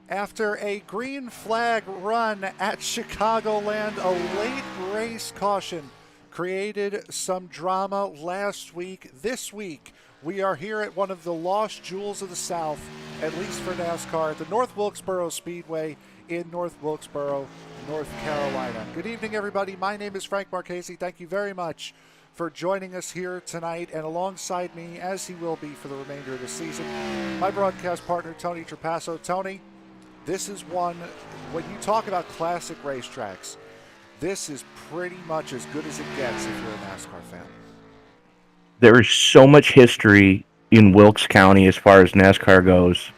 After a green flag run at Chicagoland, a late race caution created some drama last week. This week, we are here at one of the lost jewels of the South, at least for NASCAR, at the North Wilkesboro Speedway in North Wilkesboro, North Carolina. Good evening, everybody. My name is Frank Marchese. Thank you very much for joining us here tonight, and alongside me, as he will be for the remainder of the season, my broadcast partner, Tony Trapasso. Tony, this is one, when you talk about classic racetracks, this is pretty much as good as it gets if you're a NASCAR fan. There is so much history in Wilkes County as far as NASCAR goes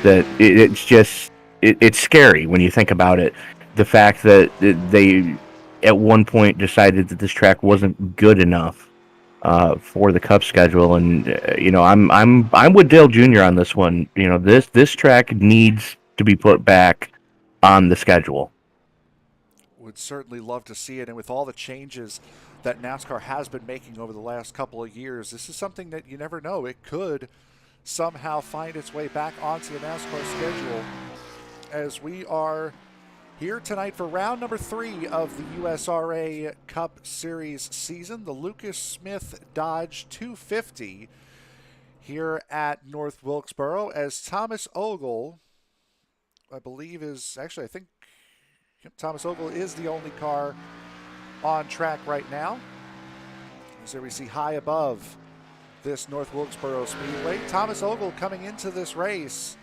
that it's scary when you think about it. The fact that they at one point decided that this track wasn't good enough for the Cup schedule, and I'm with Dale Jr. on this one. You know, this track needs to be put back on the schedule. Would certainly love to see it, and with all the changes that NASCAR has been making over the last couple of years, this is something that you never know. It could somehow find its way back onto the NASCAR schedule as we are here tonight for round number 3 of the USRA Cup Series season, the Lucas Smith Dodge 250 here at North Wilkesboro, as Thomas Ogle, I believe is, actually I think Thomas Ogle is the only car on track right now. So we see high above this North Wilkesboro Speedway. Thomas Ogle coming into this race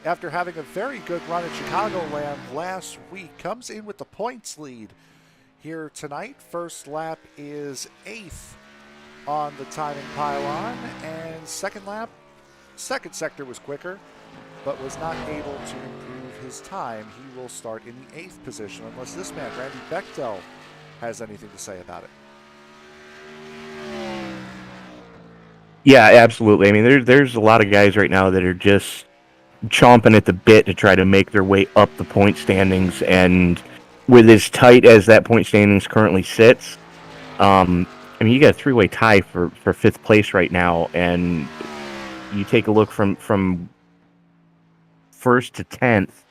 after having a very good run at Chicagoland last week, comes in with the points lead here tonight. First lap is 8th on the timing pylon, and second lap, second sector was quicker, but was not able to improve his time. He will start in the 8th position unless this man, Randy Bechtel, has anything to say about it. Yeah, absolutely. I mean, there's a lot of guys right now that are just chomping at the bit to try to make their way up the point standings, and with as tight as that point standings currently sits, I mean, you got a three-way tie for 5th place right now, and you take a look from 1st to 10th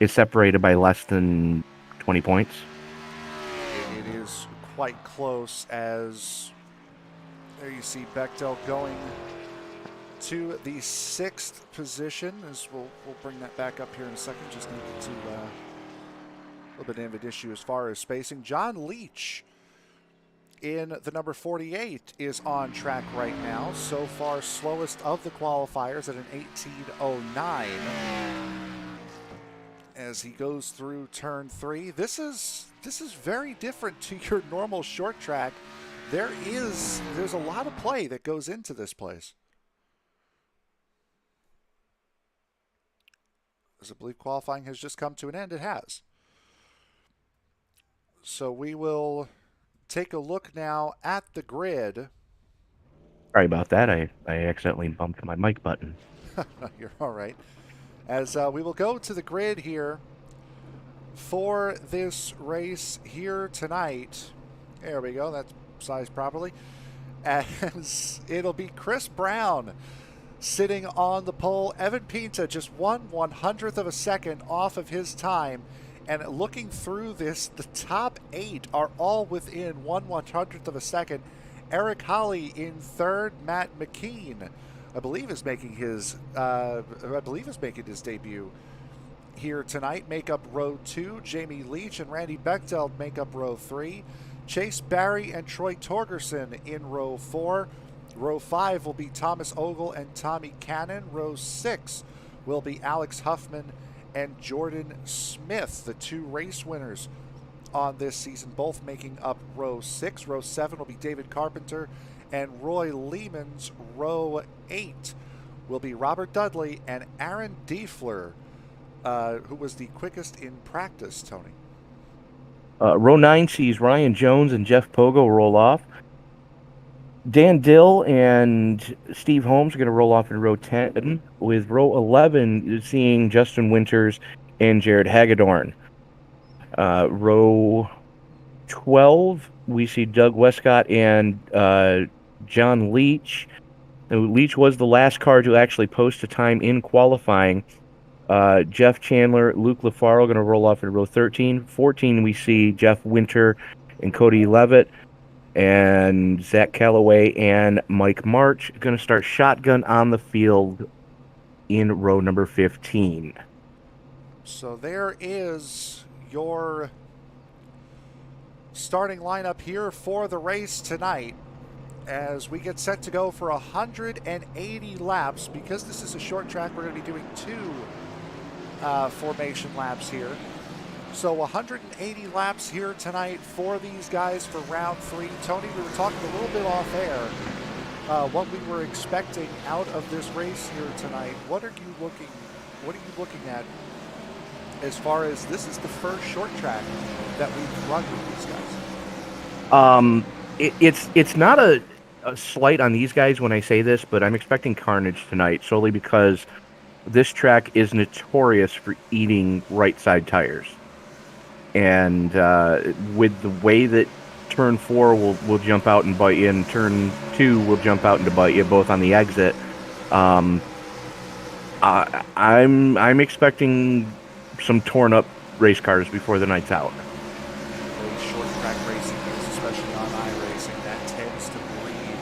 is separated by less than 20 points. It is quite close, as there you see Bechtel going to the 6th position. As we'll bring that back up here in a second. Just needed to a little bit of an issue as far as spacing. John Leach in the number 48 is on track right now. So far, slowest of the qualifiers at an 18:09 as he goes through turn 3. This is very different to your normal short track. There's a lot of play that goes into this place. As I believe qualifying has just come to an end. It has. So we will take a look now at the grid. Sorry about that. I accidentally bumped my mic button. You're all right. As we will go to the grid here for this race here tonight. There we go. That's sized properly. As it'll be Chris Brown sitting on the pole. Evan Pinta just 1/100th of a second off of his time. And looking through this, the top 8 are all within 1/100th of a second. Eric Holly in 3rd. Matt McKean, I believe, is making his debut here tonight. Make up row 2. Jamie Leach and Randy Bechtel make up row 3. Chase Barry and Troy Torgerson in row 4. Row 5 will be Thomas Ogle and Tommy Cannon. Row 6 will be Alex Huffman and Jordan Smith, the 2 race winners on this season, both making up row 6. Row 7 will be David Carpenter and Roy Lehman's. Row 8 will be Robert Dudley and Aaron Diefler, who was the quickest in practice, Tony. Row 9 sees Ryan Jones and Jeff Pogo roll off. Dan Dill and Steve Holmes are going to roll off in row 10, with row 11 seeing Justin Winters and Jared Hagedorn. Row 12, we see Doug Westcott and John Leach. Leach was the last car to actually post a time in qualifying. Jeff Chandler, Luke LaFaro going to roll off in row 13. 14, we see Jeff Winter and Cody Levitt, and Zach Calloway and Mike March going to start shotgun on the field in row number 15. So there is your starting lineup here for the race tonight as we get set to go for 180 laps. Because this is a short track, we're going to be doing 2 formation laps here. So 180 laps here tonight for these guys for round 3. Tony, we were talking a little bit off air what we were expecting out of this race here tonight. What are you looking at as far as this is the first short track that we've run with these guys? It's not a slight on these guys when I say this, but I'm expecting carnage tonight solely because this track is notorious for eating right side tires. And with the way that turn 4 will jump out and bite you, and turn 2 will jump out and bite you, both on the exit, I'm expecting some torn up race cars before the night's out. Short track racing is, especially on iRacing, that tends to breed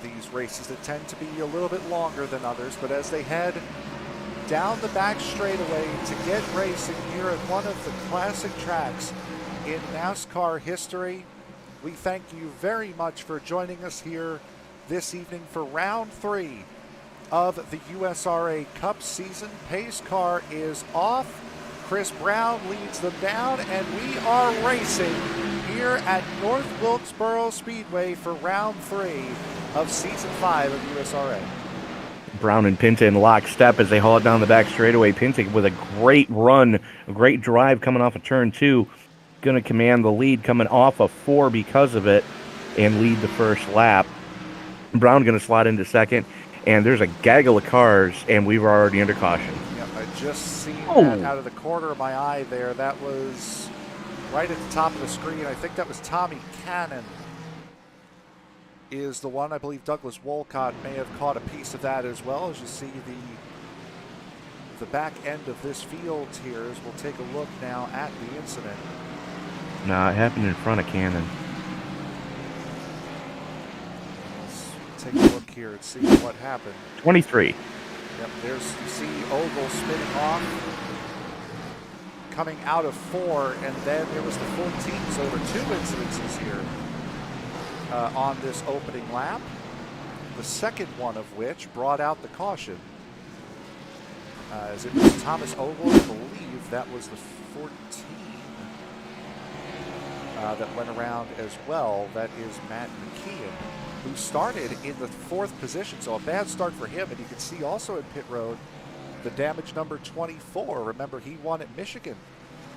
these races that tend to be a little bit longer than others. But as they head down the back straightaway to get racing here at one of the classic tracks in NASCAR history, we thank you very much for joining us here this evening for round 3 of the USRA Cup season. Pace car is off. Chris Brown leads them down, and we are racing here at North Wilkesboro Speedway for round 3 of season 5 of USRA. Brown and Pinta in lockstep as they haul it down the back straightaway. Pinta with a great run, a great drive coming off of turn 2. Going to command the lead coming off of 4 because of it and lead the first lap. Brown going to slot into second, and there's a gaggle of cars, and we were already under caution. Yep, I just seen that out of the corner of my eye there. That was right at the top of the screen. I think that was Tommy Cannon is the one. I believe Douglas Wolcott may have caught a piece of that as well. As you see the back end of this field here, as we'll take a look now at the incident. No, it happened in front of Cannon. Let's take a look here and see what happened. 23. Yep, there's, you see Ogle spinning off, coming out of 4, and then there was the 14. So there were 2 incidences here on this opening lap. The second one of which brought out the caution. As it was Thomas Ogle, I believe that was the 14 that went around as well. That is Matt McKeon, who started in the 4th position. So a bad start for him. And you can see also in pit road the damage number 24. Remember, he won at Michigan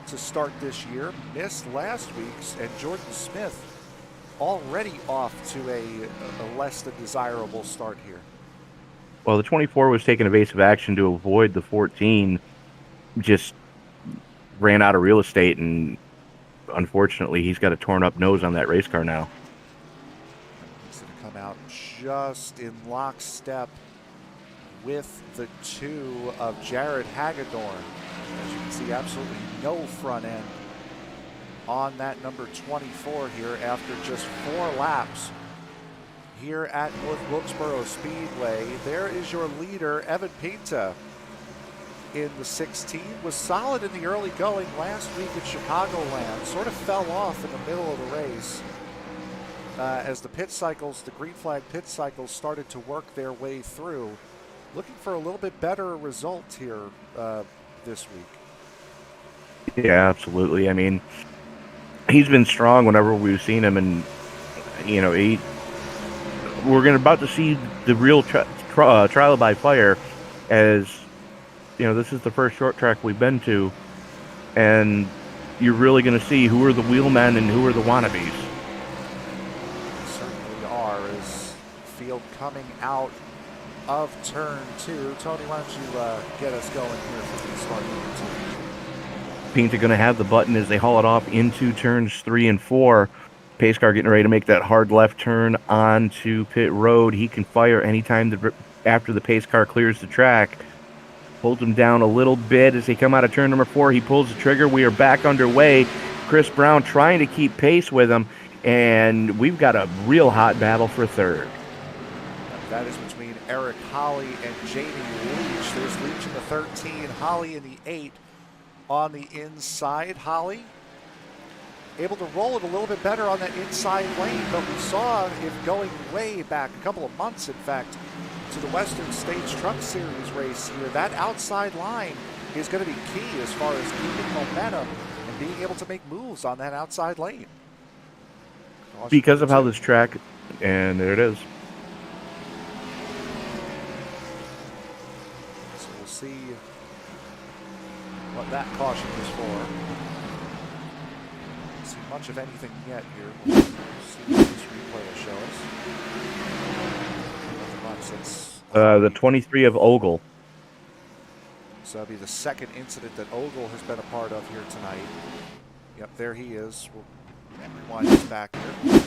to start this year, missed last week's, and Jordan Smith already off to a less than desirable start here. Well, the 24 was taking evasive action to avoid the 14, just ran out of real estate, and unfortunately he's got a torn up nose on that race car now. He's going to come out just in lockstep with the 2 of Jared Hagedorn. As you can see, absolutely no front end on that number 24 here after just 4 laps here at North Wilkesboro Speedway. There is your leader, Evan Pinta, in the 16. Was solid in the early going last week at Chicagoland. Sort of fell off in the middle of the race as the pit cycles, the green flag pit cycles, started to work their way through. Looking for a little bit better result here this week. Yeah, absolutely. I mean, he's been strong whenever we've seen him, and you know, we're about to see the real trial by fire, as you know, this is the first short track we've been to, and you're really going to see who are the wheelmen and who are the wannabes. They certainly are, as field coming out of turn 2. Tony, why don't you get us going here for the start number 2? Pinta going to have the button as they haul it off into turns 3 and 4. Pace car getting ready to make that hard left turn onto pit road. He can fire anytime after the pace car clears the track. Pulls him down a little bit as they come out of turn number 4. He pulls the trigger. We are back underway. Chris Brown trying to keep pace with him, and we've got a real hot battle for third. That is between Eric Holly and Jamie Leach. There's Leach in the 13, Holly in the 8 on the inside. Holly able to roll it a little bit better on that inside lane, but we saw it going way back, a couple of months, in fact, to the Western States Truck Series race here. That outside line is going to be key as far as keeping momentum and being able to make moves on that outside lane. Because of how this track, and there it is. So we'll see what that caution is for. Don't see much of anything yet here. We'll see what this replay will show us. Nothing much. That's the 23 of Ogle. So that'll be the second incident that Ogle has been a part of here tonight. Yep, there he is. We'll rewind this back here.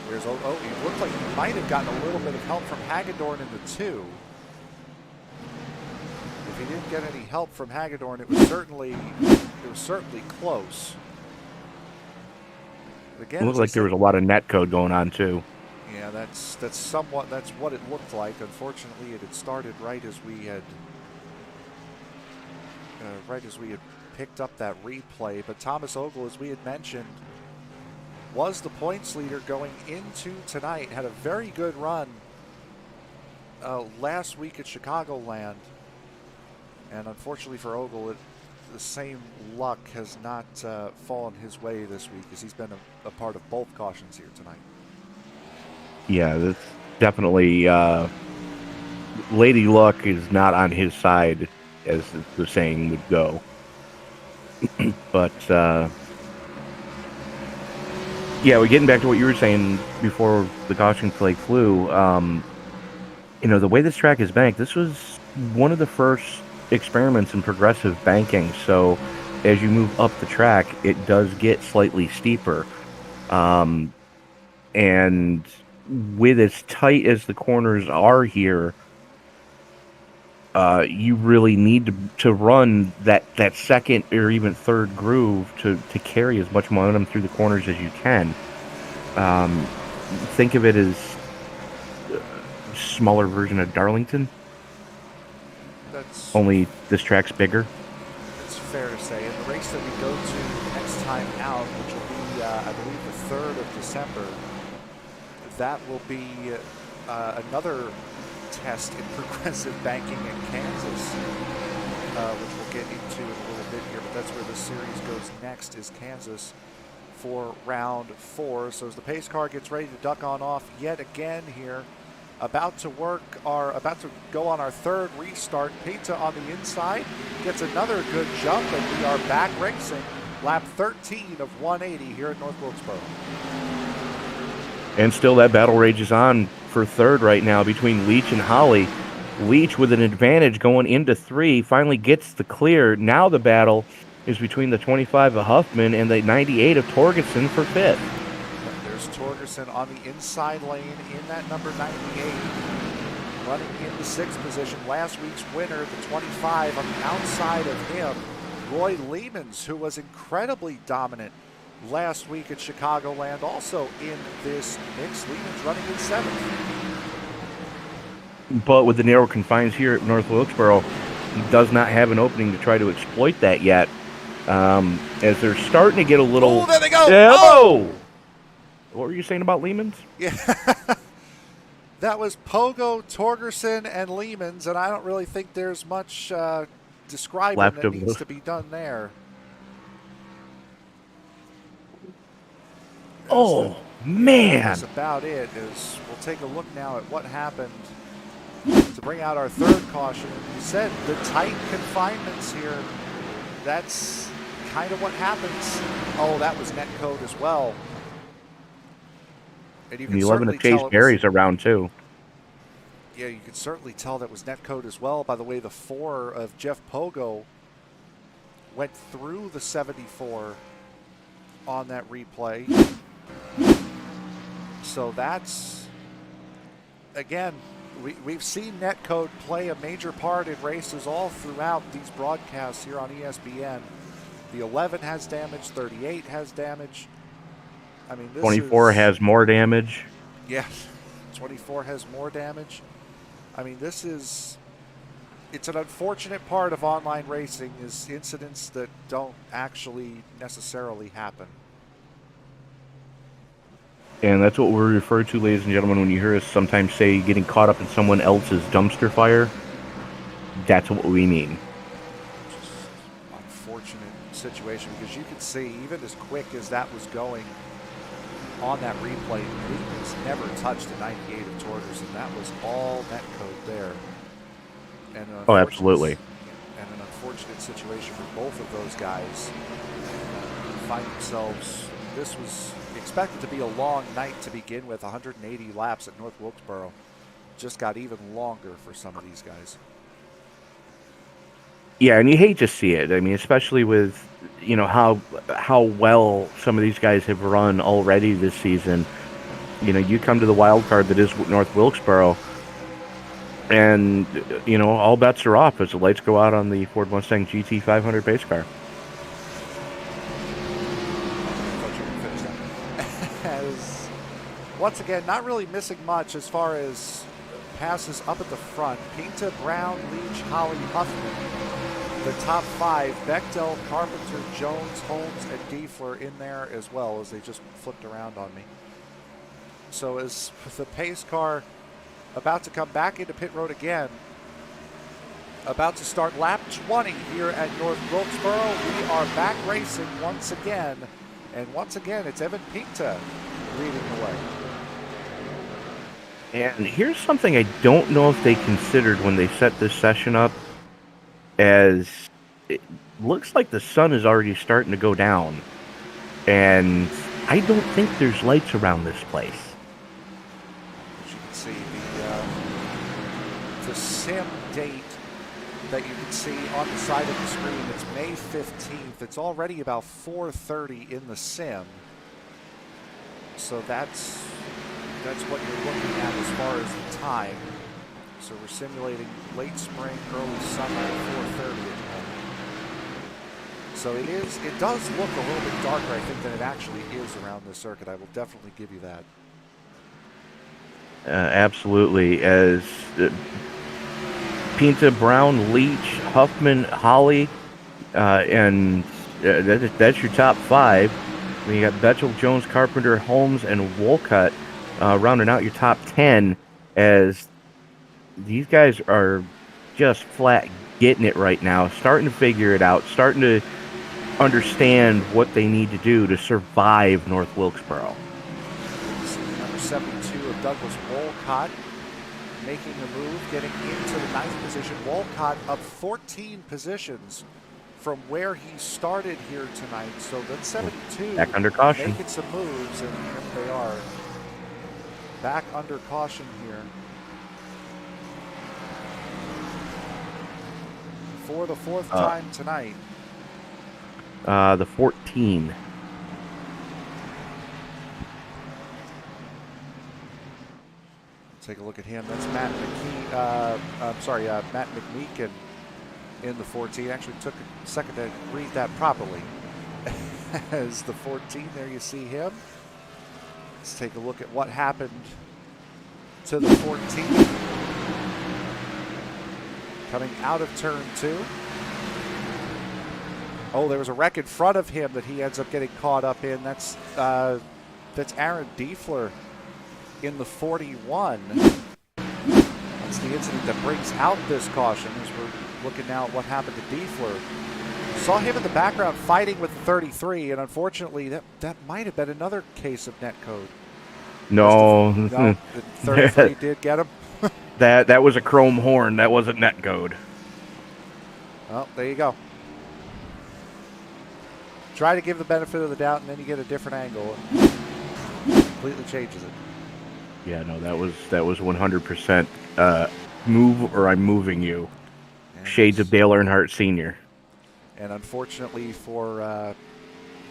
There's Ogle. He looked like he might have gotten a little bit of help from Hagedorn in the 2. If he didn't get any help from Hagedorn, it was certainly close. But again, It looked like there was a lot of net code going on too. Yeah, that's what it looked like. Unfortunately, it had started right as we had picked up that replay. But Thomas Ogle, as we had mentioned, was the points leader going into tonight. Had a very good run last week at Chicagoland. And unfortunately for Ogle, the same luck has not fallen his way this week, as he's been a part of both cautions here tonight. Yeah, that's definitely Lady Luck is not on his side, as the saying would go. But yeah, we're getting back to what you were saying before the caution flag flew. The way this track is banked, this was one of the first experiments in progressive banking. So as you move up the track, it does get slightly steeper. And with as tight as the corners are here, you really need to run that second or even third groove to carry as much momentum through the corners as you can. Think of it as a smaller version of Darlington. Only this track's bigger. It's fair to say. And the race that we go to next time out, which will be, I believe, the 3rd of December, that will be another test in progressive banking in Kansas, which we'll get into in a little bit here. But that's where the series goes next, is Kansas for round 4. So as the pace car gets ready to duck on off yet again here, about to go on our 3rd restart. Pita on the inside gets another good jump, and we are back racing. Lap 13 of 180 here at North Wilkesboro. And still that battle rages on for third right now between Leach and Holly. Leach with an advantage going into 3, finally gets the clear. Now the battle is between the 25 of Huffman and the 98 of Torgerson for 5th. There's Torgerson on the inside lane in that number 98, running in the 6th position. Last week's winner, the 25, on the outside of him, Roy Lehmans, who was incredibly dominant last week at Chicagoland, also in this mix. Lehmans running in 7th. But with the narrow confines here at North Wilkesboro, he does not have an opening to try to exploit that yet. As they're starting to get a little... Oh, there they go! Oh! What were you saying about Lehmans? Yeah. That was Pogo, Torgerson, and Lehmans, and I don't really think there's much describing that needs to be done there. Man. That's about it. We'll take a look now at what happened to bring out our 3rd caution. You said the tight confinements here, that's kind of what happens. Oh, that was net code as well. And you can the 11 of Chase Berry's around too. Yeah, you can certainly tell that was net code as well by the way the 4 of Jeff Pogo went through the 74 on that replay. So that's, again, we've seen netcode play a major part in races all throughout these broadcasts here on ESPN. The 11 has damage, 38 has damage. I mean, this 24 is, has more damage. yeah, 24 has more damage. I mean, it's an unfortunate part of online racing is incidents that don't actually necessarily happen. And that's what we're referred to, ladies and gentlemen, when you hear us sometimes say getting caught up in someone else's dumpster fire. That's what we mean. Just unfortunate situation because you could see, even as quick as that was going on that replay, Leeman's never touched a 98 of Torgerson. That was all netcode there. And Oh, absolutely. And an unfortunate situation for both of those guys. Find themselves, this was expected to be a long night to begin with, 180 laps at North Wilkesboro. Just got even longer for some of these guys. Yeah, and you hate to see it. I mean, especially with, you know, how well some of these guys have run already this season. You know, you come to the wild card that is North Wilkesboro, and, you know, all bets are off as the lights go out on the Ford Mustang GT 500 pace car. As, once again, not really missing much as far as passes up at the front. Pinta, Brown, Leach, Holly, Huffman, the top five. Bechtel, Carpenter, Jones, Holmes, and Diefler in there as well, as they just flipped around on me. So as the pace car about to come back into pit road again, about to start lap 20 here at North Wilkesboro. We are back racing once again. And once again, it's Evan Pinta leading the way. And here's something I don't know if they considered when they set this session up, as it looks like the sun is already starting to go down. And I don't think there's lights around this place. As you can see, the sim date that you can see on the side of the screen, it's May 15th. It's already about 4:30 in the sim. So that's what you're looking at as far as the time. So we're simulating late spring, early summer at 4:30 at the moment. So it does look a little bit darker, I think, than it actually is around this circuit. I will definitely give you that. Absolutely. As Pinta, Brown, Leach, Huffman, Holly, and that's your top five. Then you got Betchel, Jones, Carpenter, Holmes, and Wolcott rounding out your top 10, as these guys are just flat getting it right now, starting to figure it out, starting to understand what they need to do to survive North Wilkesboro. Number 72 of Douglas Wolcott making the move, getting into the ninth position. Wolcott up 14 positions from where he started here tonight. So that's 72 back under caution, making some moves, and here they are back under caution here for the fourth time tonight. The 14. Take a look at him. That's Matt Matt McMeekin in the 14. Actually took a second to read that properly. As the 14, there you see him. Let's take a look at what happened to the 14. Coming out of turn 2. Oh, there was a wreck in front of him that he ends up getting caught up in. That's Aaron Diefler in the 41. That's the incident that brings out this caution, as we're looking now at what happened to Diefler. Saw him in the background fighting with the 33, and unfortunately that might have been another case of netcode. No, the 33 did get him. that was a chrome horn. That wasn't netcode. Well, there you go. Try to give the benefit of the doubt, and then you get a different angle, and completely changes it. Yeah, no, that was 100% move or I'm moving you. And shades of Dale Earnhardt Sr. And unfortunately for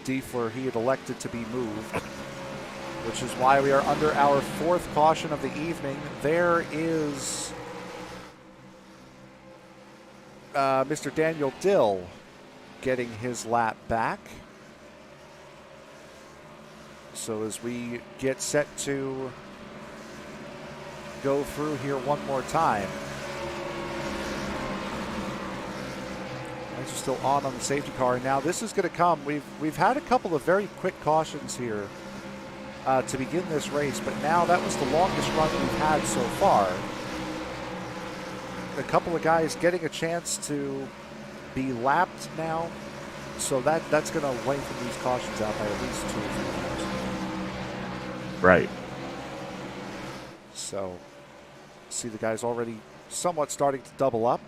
Diefler, he had elected to be moved. which is why we are under our fourth caution of the evening. There is Mr. Daniel Dill getting his lap back. So as we get set to go through here one more time. Lights are still on the safety car. Now this is going to come. We've had a couple of very quick cautions here to begin this race, but now that was the longest run we've had so far. A couple of guys getting a chance to be lapped now, so that's going to lengthen these cautions out by at least 2 or 3 laps. Right. So, see the guys already somewhat starting to double up.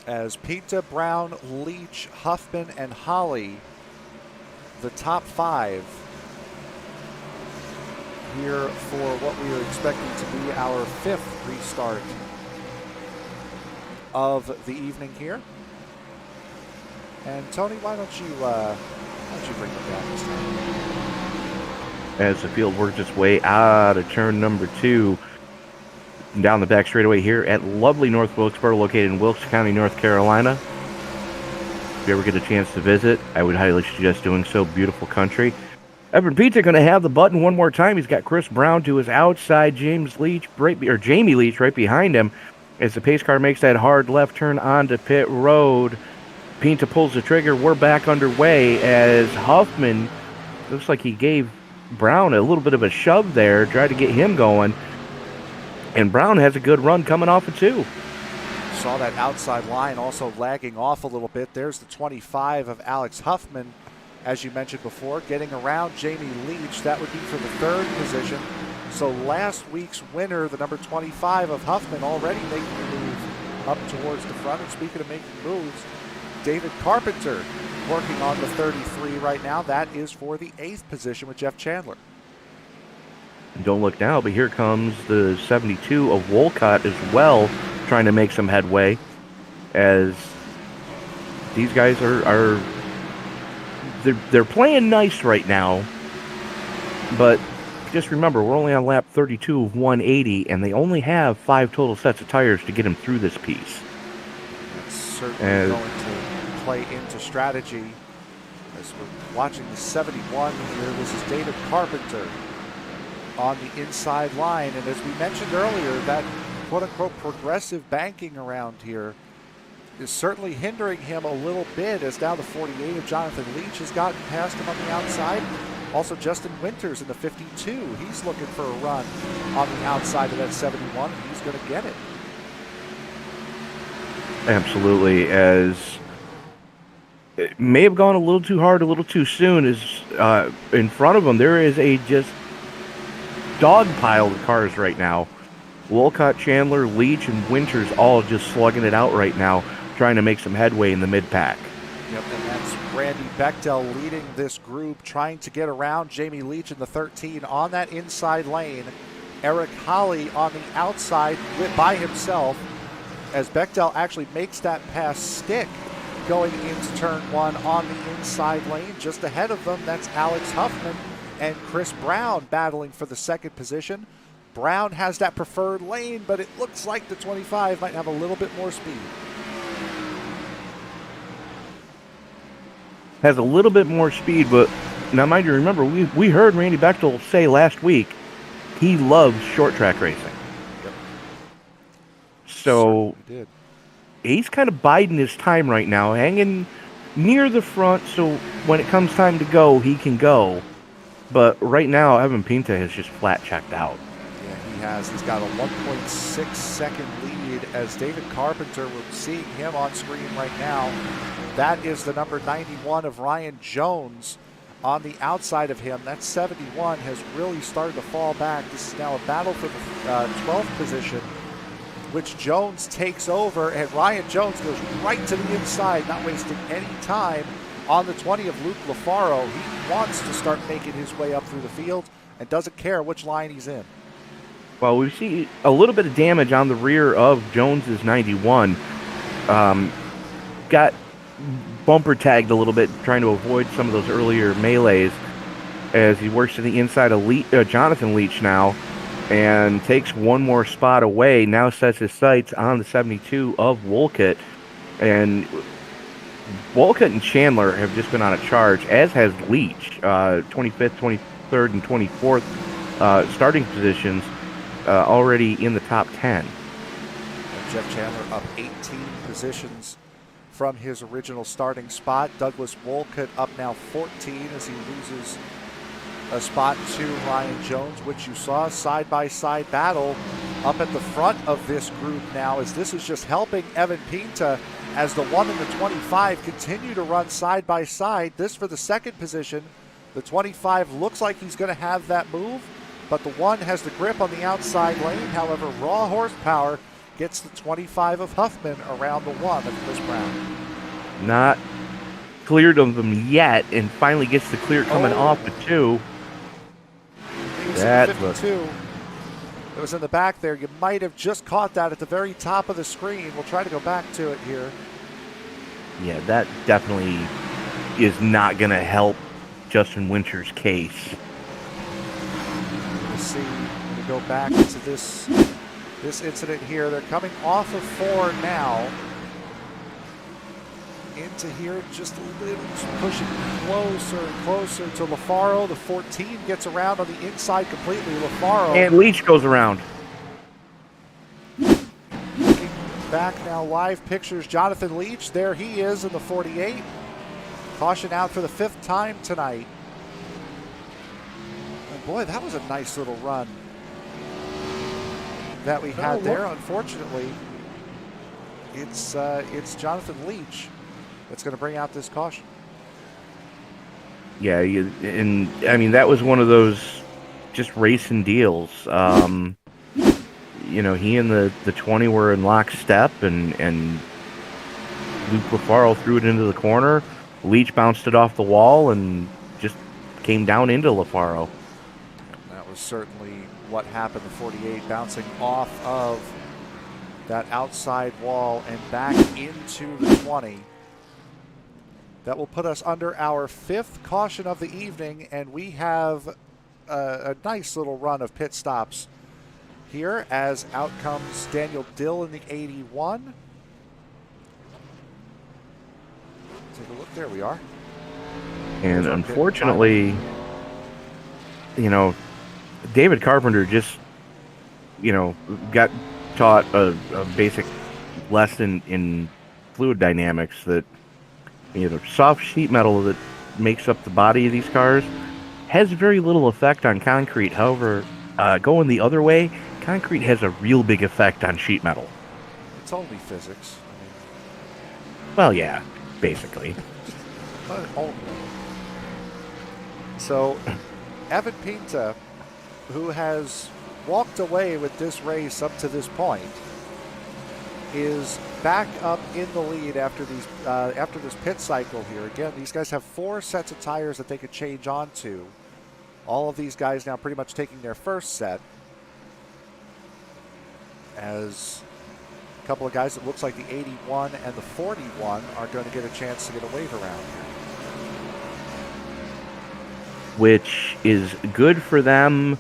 As Pinta, Brown, Leach, Huffman, and Holly, the top 5 here for what we are expecting to be our 5th restart of the evening here. And Tony, why don't you bring them down this time? As the field works its way out of turn number 2, down the back straightaway here at lovely North Wilkesboro, located in Wilkes County, North Carolina. If you ever get a chance to visit, I would highly suggest doing so. Beautiful country. Evan Pizza going to have the button one more time. He's got Chris Brown to his outside, Jamie Leach right behind him as the pace car makes that hard left turn onto pit road. Pinta pulls the trigger. We're back underway as Huffman, looks like he gave Brown a little bit of a shove there, tried to get him going. And Brown has a good run coming off of 2. Saw that outside line also lagging off a little bit. There's the 25 of Alex Huffman, as you mentioned before, getting around Jamie Leach. That would be for the 3rd position. So last week's winner, the number 25 of Huffman, already making a move up towards the front. And speaking of making moves, David Carpenter working on the 33 right now. That is for the 8th position with Jeff Chandler. Don't look now, but here comes the 72 of Wolcott as well, trying to make some headway as these guys they're playing nice right now. But just remember, we're only on lap 32 of 180, and they only have 5 total sets of tires to get them through this piece. That's certainly going to play into strategy as we're watching the 71 here. This is David Carpenter on the inside line, and as we mentioned earlier, that quote-unquote progressive banking around here is certainly hindering him a little bit, as now the 48 of Jonathan Leach has gotten past him on the outside. Also Justin Winters in the 52, he's looking for a run on the outside of that 71, and he's going to get it. Absolutely, as it may have gone a little too hard, a little too soon, as in front of him there is a just dog pile of cars right now. Wolcott, Chandler, Leach, and Winters all just slugging it out right now, trying to make some headway in the mid-pack. Yep, and that's Randy Bechtel leading this group, trying to get around Jamie Leach in the 13 on that inside lane. Eric Holly on the outside by himself, as Bechtel actually makes that pass stick going into turn 1 on the inside lane. Just ahead of them, that's Alex Huffman and Chris Brown battling for the 2nd position. Brown has that preferred lane, but it looks like the 25 might have a little bit more speed. Has a little bit more speed, but now mind you, remember, we heard Randy Bechtel say last week he loves short track racing. Yep. So he's kind of biding his time right now, hanging near the front, so when it comes time to go, he can go. But right now, Evan Pinta has just flat checked out. Yeah, he has. He's got a 1.6 second lead as David Carpenter, we're seeing him on screen right now. That is the number 91 of Ryan Jones on the outside of him. That 71 has really started to fall back. This is now a battle for the 12th position, which Jones takes over, and Ryan Jones goes right to the inside, not wasting any time on the 20 of Luke LaFaro. He wants to start making his way up through the field and doesn't care which line he's in. Well, we see a little bit of damage on the rear of Jones's 91. Got bumper tagged a little bit, trying to avoid some of those earlier melees. as he works to the inside of Jonathan Leach now, and takes one more spot away. Now sets his sights on the 72 of Wolcott, and Wolcott and Chandler have just been on a charge, as has Leach, 25th, 23rd, and 24th starting positions, already in the top 10. And Jeff Chandler up 18 positions from his original starting spot. Douglas Wolcott up now 14 as he loses a spot to Ryan Jones, which you saw side-by-side battle up at the front of this group now, as this is just helping Evan Pinta as the 1 and the 25 continue to run side-by-side. This for the second position. The 25 looks like he's going to have that move, but the 1 has the grip on the outside lane. However, raw horsepower gets the 25 of Huffman around the 1 of Chris Brown. Not cleared of them yet, and finally gets the clear coming off the 2. That 52. It was in the back there. You might have just caught that at the very top of the screen. We'll try to go back to it here. Yeah, that definitely is not going to help Justin Winter's case. We'll see when we go back to this incident here. They're coming off of 4 now. Into here, just a little, pushing closer and closer to LaFaro. The 14 gets around on the inside completely. LaFaro. And Leach goes around. Looking back now, live pictures. Jonathan Leach, there he is in the 48. Caution out for the 5th time tonight. And boy, that was a nice little run that we had there. Unfortunately, it's Jonathan Leach that's going to bring out this caution. Yeah, and I mean, that was one of those just racing deals. You know, he and the 20 were in lockstep, and Luke LaFaro threw it into the corner. Leach bounced it off the wall and just came down into LaFaro. That was certainly what happened. The 48 bouncing off of that outside wall and back into the 20. That will put us under our 5th caution of the evening, and we have a nice little run of pit stops here as out comes Daniel Dill in the 81. Take a look. There we are. And unfortunately, you know, David Carpenter just, you know, got taught a basic lesson in fluid dynamics that, you know, soft sheet metal that makes up the body of these cars has very little effect on concrete. However, going the other way, concrete has a real big effect on sheet metal. It's only physics. Well, yeah, basically. So, Evan Pinta, who has walked away with this race up to this point, is back up in the lead after this pit cycle here. Again, these guys have 4 sets of tires that they could change onto. All of these guys now pretty much taking their first set, as a couple of guys, it looks like the 81 and the 41 are going to get a chance to get a wave around here. Which is good for them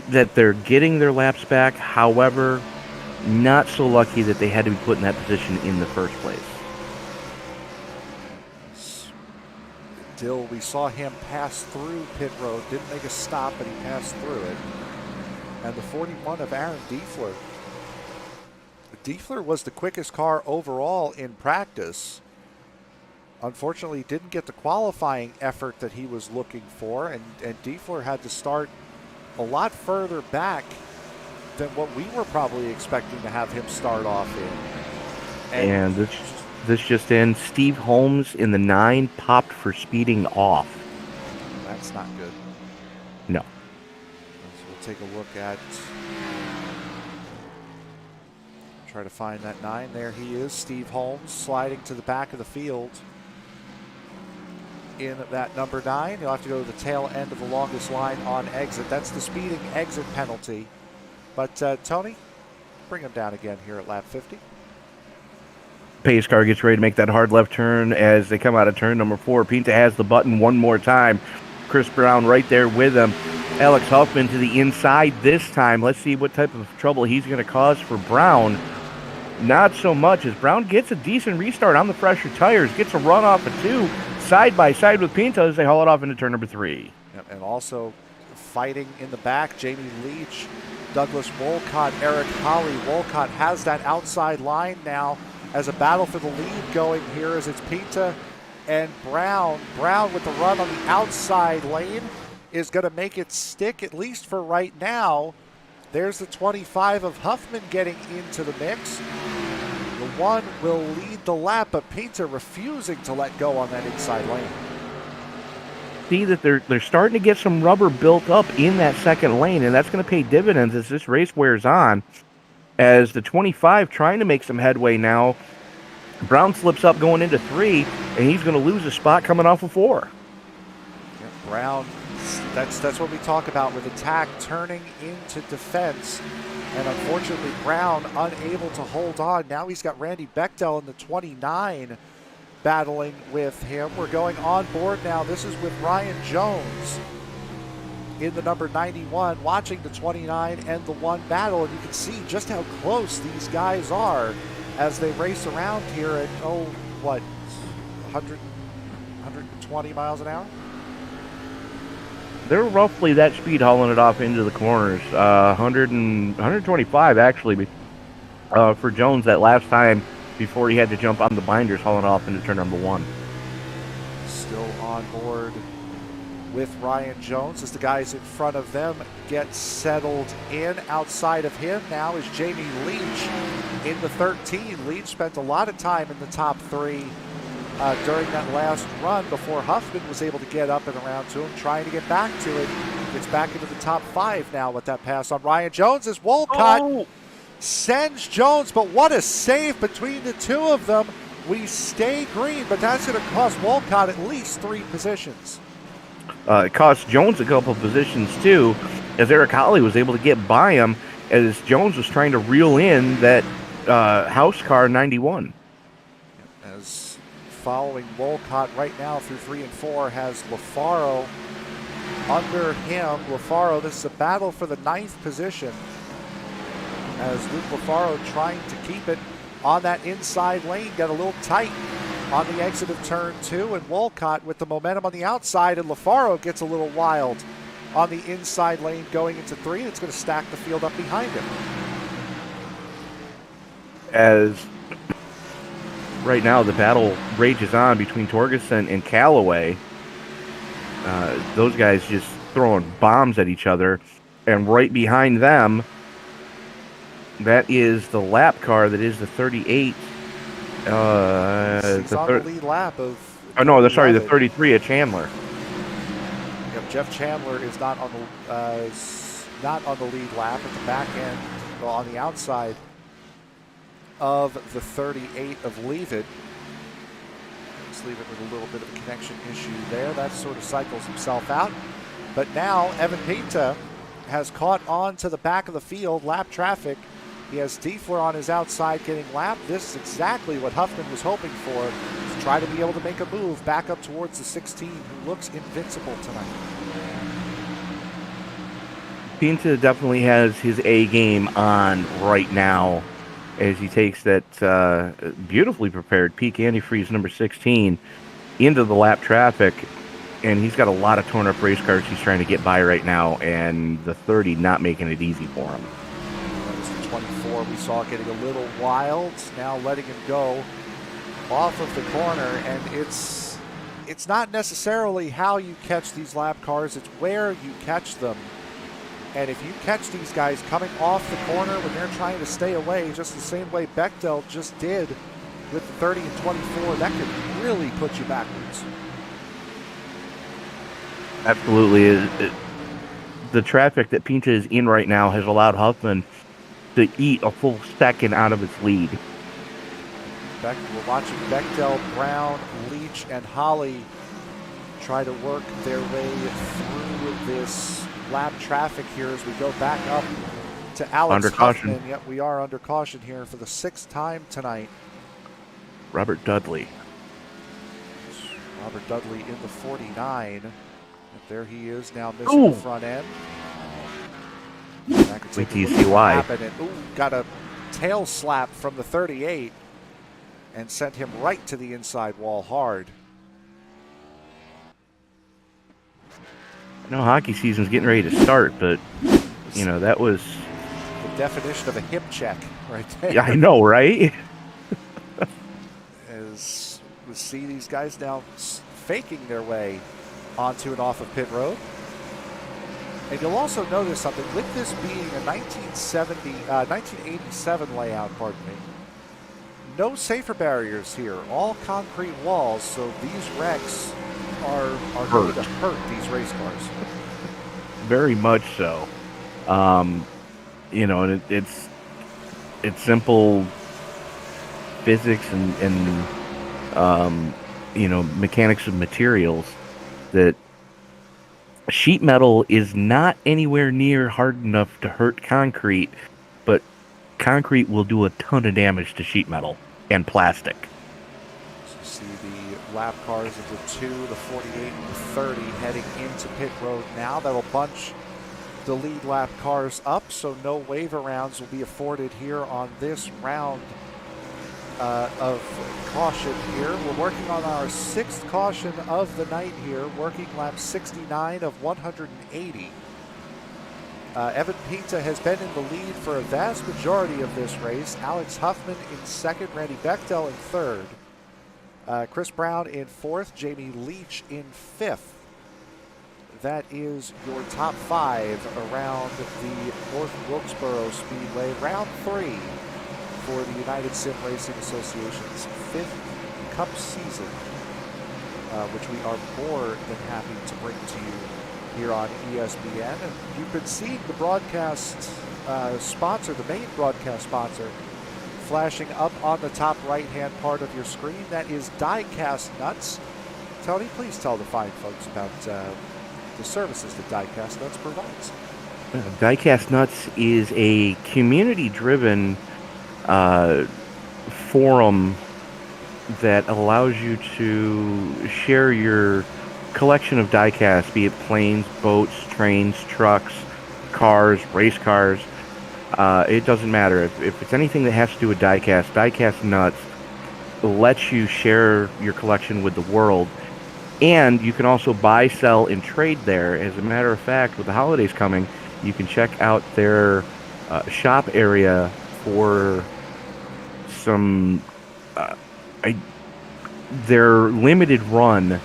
that they're getting their laps back. However, not so lucky that they had to be put in that position in the first place. Dill, we saw him pass through pit road, didn't make a stop, but he passed through it. And the 41 of Aaron Diefler. Diefler was the quickest car overall in practice. Unfortunately, didn't get the qualifying effort that he was looking for, and Diefler had to start a lot further back than what we were probably expecting to have him start off in. And this just in, Steve Holmes in the 9 popped for speeding off. That's not good. No. So we'll take a look at, try to find that 9. There he is, Steve Holmes, sliding to the back of the field in that number 9. You'll have to go to the tail end of the longest line on exit. That's the speeding exit penalty. But Tony, bring him down again here at lap 50. Pace car gets ready to make that hard left turn as they come out of turn number 4. Pinta has the button one more time. Chris Brown right there with him. Alex Huffman to the inside this time. Let's see what type of trouble he's going to cause for Brown. Not so much, as Brown gets a decent restart on the fresher tires, gets a run off of 2, side by side with Pinto as they haul it off into turn number 3. And also fighting in the back, Jamie Leach, Douglas Wolcott, Eric Holly. Wolcott has that outside line now as a battle for the lead going here as it's Pinto and Brown. Brown with the run on the outside lane is going to make it stick, at least for right now. There's the 25 of Huffman getting into the mix. The 1 will lead the lap, but Pinto refusing to let go on that inside lane. See that they're starting to get some rubber built up in that second lane, and that's going to pay dividends as this race wears on. As the 25 trying to make some headway now, Brown slips up going into 3, and he's going to lose a spot coming off of 4. Yeah, Brown, that's what we talk about with attack turning into defense. And unfortunately, Brown unable to hold on. Now he's got Randy Bechtel in the 29 battling with him. We're going on board now. This is with Ryan Jones in the number 91, watching the 29 and the 1 battle. And you can see just how close these guys are as they race around here at, 120 miles an hour? They're roughly that speed hauling it off into the corners. 125 actually for Jones that last time before he had to jump on the binders hauling off into turn number 1. Still on board with Ryan Jones as the guys in front of them get settled in. Outside of him now is Jamie Leach in the 13. Leach spent a lot of time in the top 3 during that last run before Huffman was able to get up and around to him, trying to get back to it. Gets back into the top 5 now with that pass on Ryan Jones as Wolcott sends Jones, but what a save between the 2 of them. We stay green, but that's going to cost Wolcott at least 3 positions. It cost Jones a couple of positions too, as Eric Holly was able to get by him as Jones was trying to reel in that house car 91. As following Wolcott right now through 3 and 4 has LaFaro under him. LaFaro, this is a battle for the 9th position as Luke LaFaro trying to keep it on that inside lane. Got a little tight on the exit of turn 2, and Wolcott with the momentum on the outside, and LaFaro gets a little wild on the inside lane going into 3, and it's going to stack the field up behind him. As right now the battle rages on between Torgerson and Callaway. Those guys just throwing bombs at each other, and right behind them, that is the lap car that is the 38. He's on the lead lap of. Oh no, sorry, the 33 at Chandler. Yep, Jeff Chandler is not on the lead lap at the back end, well, on the outside of the 38 of Leave It. Let's leave it with a little bit of a connection issue there. That sort of cycles himself out. But now Evan Pinto has caught on to the back of the field, lap traffic. He has Diefler on his outside getting lapped. This is exactly what Huffman was hoping for, to try to be able to make a move back up towards the 16, who looks invincible tonight. Pinto definitely has his A game on right now as he takes that beautifully prepared peak antifreeze number 16 into the lap traffic. And he's got a lot of torn up race cars he's trying to get by right now, and the 30 not making it easy for him. That was the 24 we saw getting a little wild, now letting him go off of the corner. And it's not necessarily how you catch these lap cars, it's where you catch them. And if you catch these guys coming off the corner when they're trying to stay away, just the same way Bechtel just did with the 30 and 24, that could really put you backwards. Absolutely. The traffic that Pinto is in right now has allowed Huffman to eat a full second out of its lead. We're watching Bechtel, Brown, Leach, and Holly try to work their way through this lap traffic here as we go back up to Alex under caution. Huffman. Yep, we are under caution here for the 6th time tonight. Robert Dudley in the 49. But there he is now missing Ooh. the front end. That could Wait take till a you look see at what why. happened. And, got a tail slap from the 38 and sent him right to the inside wall hard. I know hockey season's getting ready to start, but that was the definition of a hip check right there. Yeah, I know, right? As we see these guys now faking their way onto and off of pit road. And you'll also notice something, with this being a 1987 layout, pardon me, no safer barriers here, all concrete walls, so these wrecks are going to hurt these race cars. Very much so. And it's simple physics and mechanics of materials that sheet metal is not anywhere near hard enough to hurt concrete, but concrete will do a ton of damage to sheet metal and plastic. So you see the lap cars of the 2, the 48, and the 30 heading into pit road now. That'll bunch the lead lap cars up, so no wave arounds will be afforded here on this round of caution here. We're working on our 6th caution of the night here, working lap 69 of 180. Evan Pinta has been in the lead for a vast majority of this race. Alex Huffman in 2nd, Randy Bechtel in 3rd, Chris Brown in 4th, Jamie Leach in 5th. That is your top 5 around the North Wilkesboro Speedway, round 3 for the United Sim Racing Association's 5th Cup season, which we are more than happy to bring to you here on ESPN. And you've been seeing the broadcast sponsor, the main broadcast sponsor, flashing up on the top right-hand part of your screen. That is Diecast Nuts. Tony, please tell the fine folks about the services that Diecast Nuts provides. Diecast Nuts is a community-driven forum that allows you to share your collection of diecast, be it planes, boats, trains, trucks, cars, race cars. It doesn't matter. If it's anything that has to do with Diecast Nuts lets you share your collection with the world. And you can also buy, sell, and trade there. As a matter of fact, with the holidays coming, you can check out their shop area for some their limited run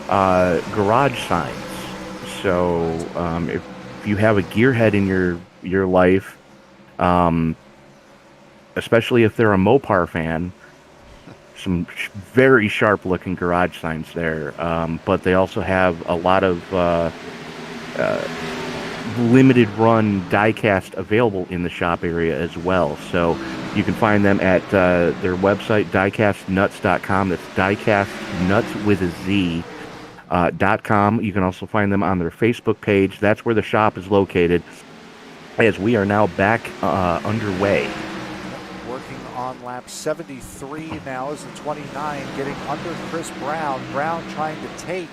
garage signs. So if you have a gearhead in your life, especially if they're a Mopar fan, some very sharp looking garage signs there, but they also have a lot of limited run diecast available in the shop area as well. So you can find them at their website, diecastnuts.com. That's diecastnuts with a Z. .com. You can also find them on their Facebook page. That's where the shop is located, as we are now back underway. Working on lap 73 now is the 29, getting under Chris Brown. Brown trying to take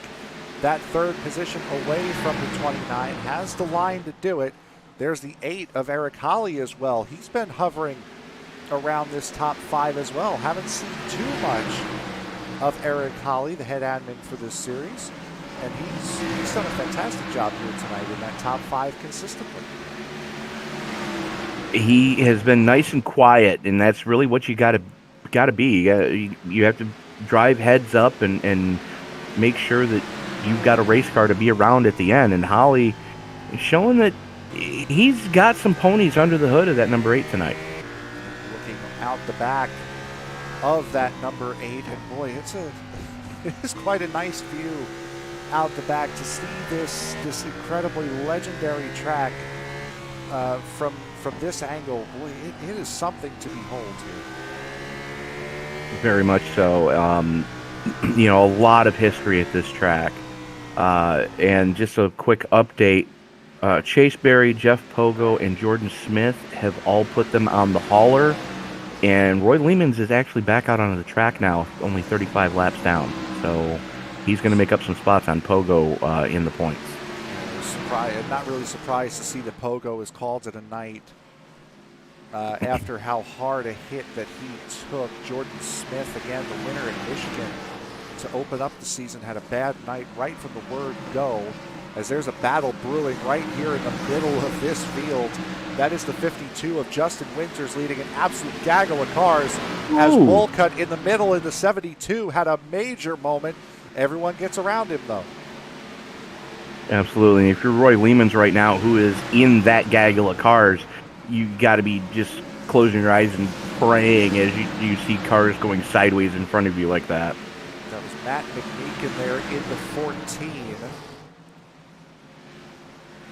that 3rd position away from the 29, has the line to do it. There's the 8 of Eric Holly as well. He's been hovering around this top 5 as well. Haven't seen too much of Eric Holly, the head admin for this series, and he's done a fantastic job here tonight in that top 5 consistently. He has been nice and quiet, and that's really what you got to be. You have to drive heads up and make sure that you've got a race car to be around at the end. And Holly is showing that he's got some ponies under the hood of that number 8 tonight. Looking out the back of that number 8, and boy, it is quite a nice view out the back to see this incredibly legendary track from this angle. Boy, it is something to behold here. Very much so. A lot of history at this track. And just a quick update, Chase Berry, Jeff Pogo, and Jordan Smith have all put them on the hauler, and Roy Lehmans is actually back out onto the track now, only 35 laps down. So he's going to make up some spots on Pogo in the points. Not really surprised to see that Pogo is called it a night after how hard a hit that he took. Jordan Smith, again, the winner in Michigan, to open up the season, had a bad night right from the word go, as there's a battle brewing right here in the middle of this field. That is the 52 of Justin Winters leading an absolute gaggle of cars. As Wolcott in the middle in the 72 had a major moment. Everyone gets around him, though. Absolutely. If you're Roy Lehmans right now, who is in that gaggle of cars, you got to be just closing your eyes and praying as you see cars going sideways in front of you like that. That was Matt McMeekin there in the 14,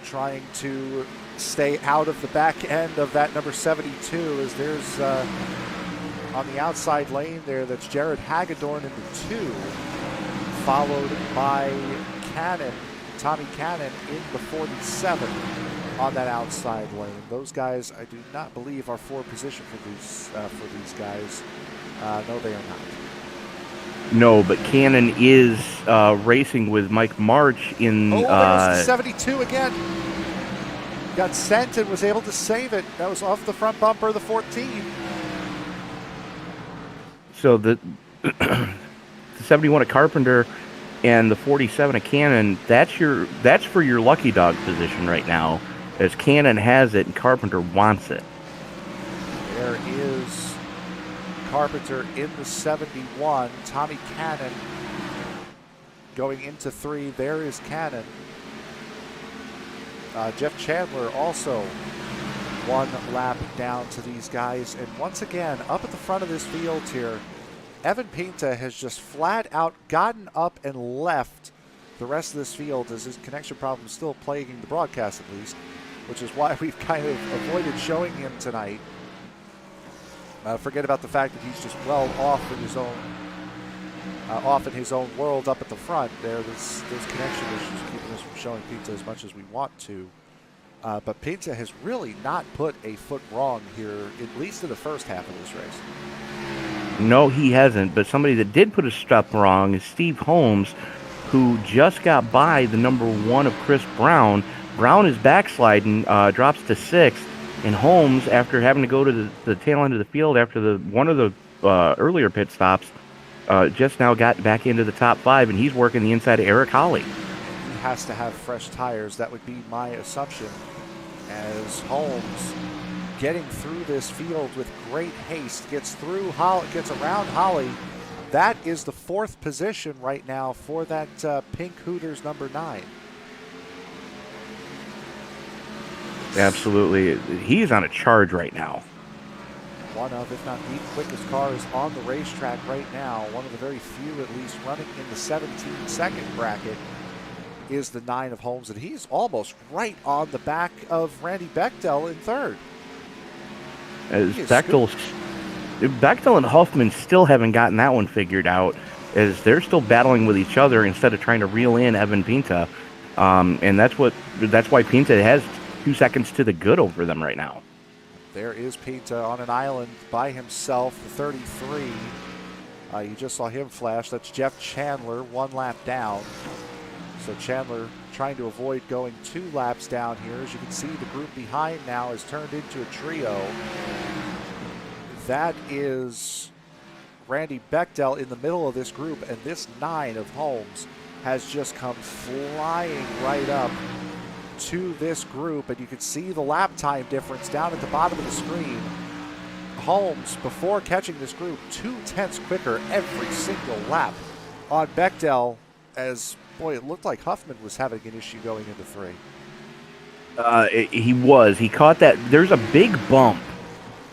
trying to stay out of the back end of that number 72, as there's on the outside lane there, that's Jared Hagedorn in the 2, followed by Tommy Cannon in the 47 on that outside lane. Those guys, I do not believe, are for position for these guys. No, they are not. No, but Cannon is racing with Mike March in. Oh, there's the 72 again. Got sent and was able to save it. That was off the front bumper of the 14. So the 71 of Carpenter and the 47 of Cannon, that's for your lucky dog position right now, as Cannon has it and Carpenter wants it. There is Carpenter in the 71. Tommy Cannon going into 3. There is Cannon. Jeff Chandler also 1 lap down to these guys. And once again, up at the front of this field here, Evan Pinta has just flat out gotten up and left the rest of this field, as his connection problem is still plaguing the broadcast at least, which is why we've kind of avoided showing him tonight. Forget about the fact that he's just well off in his own world up at the front there. There's connection issues keeping us from showing Pinta as much as we want to. But Pinta has really not put a foot wrong here, at least in the first half of this race. No, he hasn't, but somebody that did put a step wrong is Steve Holmes, who just got by the number 1 of Chris Brown. Brown is backsliding, drops to 6th, and Holmes, after having to go to the tail end of the field after one of the earlier pit stops, just now got back into the top 5, and he's working the inside of Eric Holly. He has to have fresh tires. That would be my assumption, as Holmes, getting through this field with great haste, gets around Holly. That is the 4th position right now for that pink Hooters number 9. Absolutely. He's on a charge right now. One of, if not the quickest cars on the racetrack right now, one of the very few at least running in the 17-second bracket, is the 9 of Holmes, and he's almost right on the back of Randy Bechtel in 3rd. As Bechtel and Huffman still haven't gotten that one figured out, as they're still battling with each other instead of trying to reel in Evan Pinta, and that's why Pinta has 2 seconds to the good over them right now. There is Pinta on an island by himself, the 33. You just saw him flash. That's Jeff Chandler, 1 lap down. So Chandler trying to avoid going 2 laps down here. As you can see, the group behind now has turned into a trio. That is Randy Bechtel in the middle of this group, and this 9 of Holmes has just come flying right up to this group, and you can see the lap time difference down at the bottom of the screen. Holmes, before catching this group, 0.2 quicker every single lap on Bechtel, as, boy, it looked like Huffman was having an issue going into 3. He was. He caught that. There's a big bump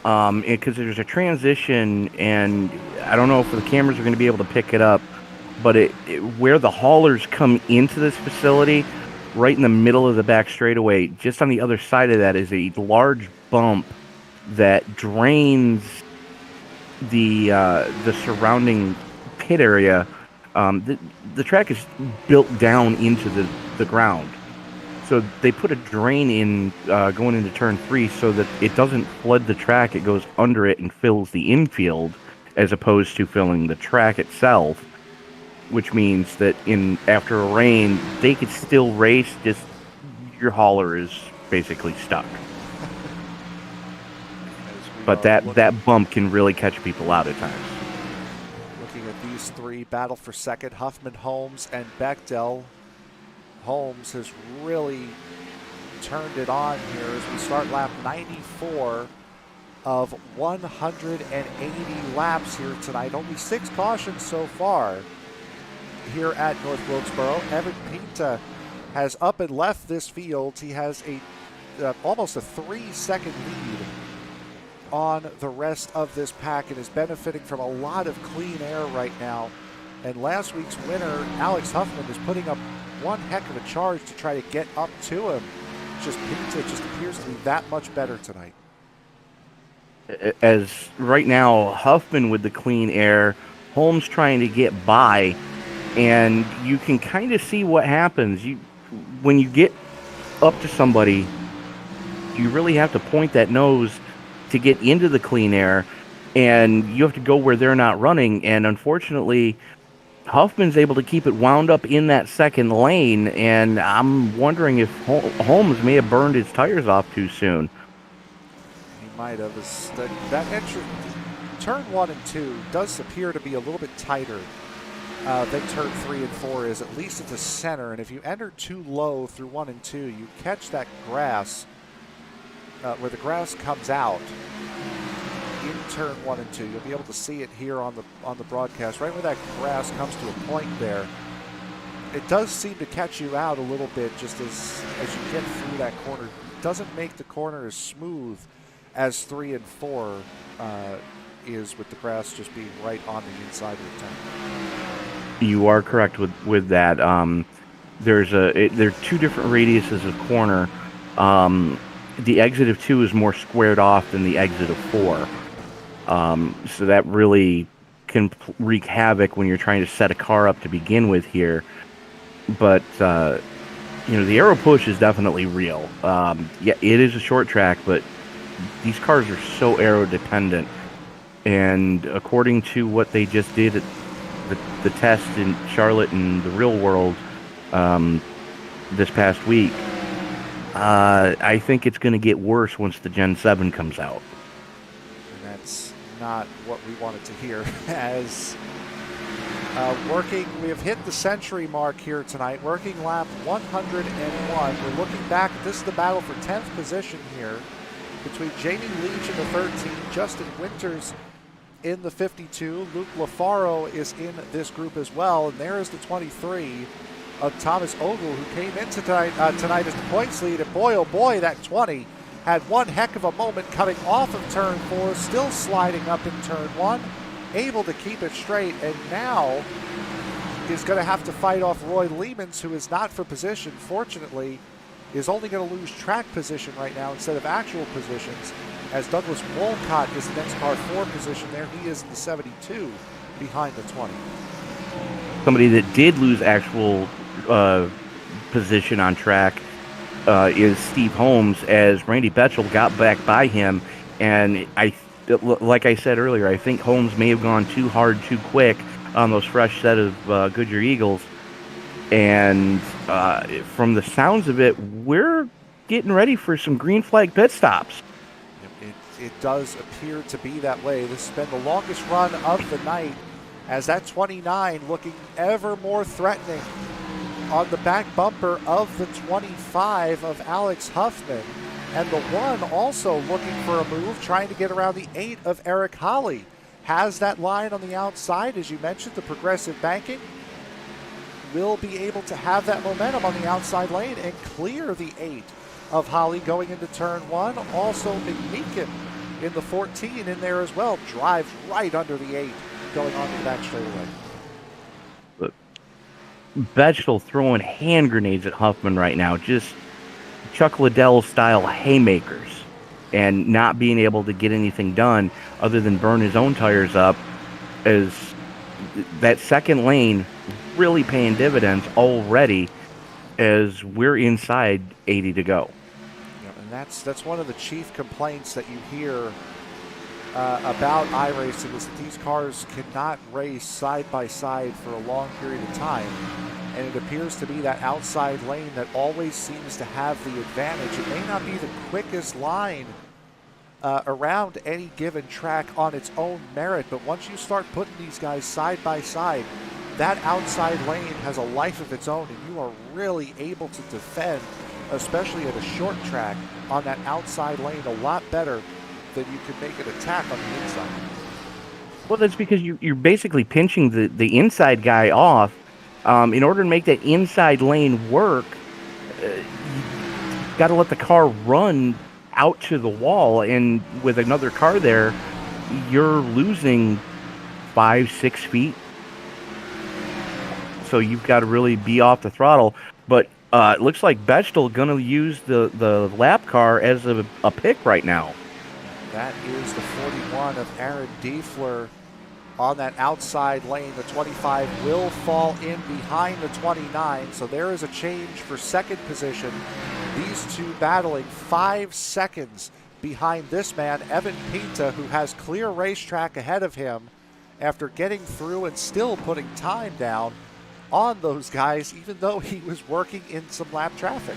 because there's a transition, and I don't know if the cameras are going to be able to pick it up, but where the haulers come into this facility, right in the middle of the back straightaway, just on the other side of that is a large bump that drains the surrounding pit area. The track is built down into the ground. So they put a drain in going into turn 3 so that it doesn't flood the track. It goes under it and fills the infield as opposed to filling the track itself. which means that after a rain, they could still race, just your hauler is basically stuck. As we But are that bump can really catch people out at times. looking at these three battle for second, Huffman, Holmes, and Bechdel. Holmes has really turned it on here as we start lap 94 of 180 laps here tonight. Only 6 cautions so far here at North Wilkesboro. Evan Pinta has up and left this field. He has almost a 3-second lead on the rest of this pack and is benefiting from a lot of clean air right now. And last week's winner, Alex Huffman, is putting up one heck of a charge to try to get up to him. Just Pinta just appears to be that much better tonight. As right now, Huffman with the clean air, Holmes trying to get by, and you can kind of see what happens. When you get up to somebody, you really have to point that nose to get into the clean air, and you have to go where they're not running. And unfortunately, Huffman's able to keep it wound up in that second lane, and I'm wondering if Holmes may have burned his tires off too soon. He might have. That entry, turn 1 and 2 does appear to be a little bit tighter than turn 3 and 4 is, at least at the center. And if you enter too low through 1 and 2, you catch that grass where the grass comes out in turn 1 and 2. You'll be able to see it here on the broadcast, right where that grass comes to a point there. It does seem to catch you out a little bit just as you get through that corner. It doesn't make the corner as smooth as 3 and 4 is, with the grass just being right on the inside of the turn. You are correct with that. There are 2 different radiuses of corner. The exit of 2 is more squared off than the exit of 4. So that really can wreak havoc when you're trying to set a car up to begin with here. But, the aero push is definitely real. Yeah, it is a short track, but these cars are so aero dependent. And according to what they just did at the test in Charlotte and the real world this past week, I think it's going to get worse once the Gen 7 comes out. And that's not what we wanted to hear. As we have hit the century mark here tonight, working lap 101. We're looking back. This is the battle for 10th position here between Jamie Leach in the 13, Justin Winters in the 52. Luke Lafaro is in this group as well, and there is the 23 of Thomas Ogle, who came in tonight as the points lead. And boy, oh boy, that 20 had one heck of a moment coming off of turn 4, still sliding up in turn 1, able to keep it straight, and now is going to have to fight off Roy Lehmans, who is not for position. Fortunately, is only going to lose track position right now instead of actual positions, as Douglas Wolcott is the next car for position there. He is in the 72 behind the 20. Somebody that did lose actual position on track is Steve Holmes, as Randy Betchel got back by him. And like I said earlier, I think Holmes may have gone too hard, too quick on those fresh set of Goodyear Eagles. And from the sounds of it, we're getting ready for some green flag pit stops. It does appear to be that way. This has been the longest run of the night, as that 29 looking ever more threatening on the back bumper of the 25 of Alex Huffman. And the 1 also looking for a move, trying to get around the 8 of Eric Holly. Has that line on the outside, as you mentioned, the progressive banking. Will be able to have that momentum on the outside lane and clear the 8 of Holly going into turn 1. Also McMeekin in the 14 in there as well. Drives right under the 8 going onto the back straightaway. Look, Betchel throwing hand grenades at Huffman right now. Just Chuck Liddell style haymakers, and not being able to get anything done other than burn his own tires up, as that second lane really paying dividends already, as we're inside 80 to go. Yeah, and that's one of the chief complaints that you hear about iRacing is that these cars cannot race side by side for a long period of time. And it appears to be that outside lane that always seems to have the advantage. It may not be the quickest line around any given track on its own merit, but once you start putting these guys side by side, that outside lane has a life of its own, and you are really able to defend, especially at a short track, on that outside lane a lot better than you can make an attack on the inside. Well, that's because you're basically pinching the inside guy off. In order to make that inside lane work, you got to let the car run out to the wall, and with another car there, you're losing 5-6 feet. So you've got to really be off the throttle. But it looks like Bechtel going to use the lap car as a pick right now. That is the 41 of Aaron Diefler on that outside lane. The 25 will fall in behind the 29, so there is a change for second position. These two battling 5 seconds behind this man, Evan Pinta, who has clear racetrack ahead of him after getting through and still putting time down on those guys, even though he was working in some lap traffic.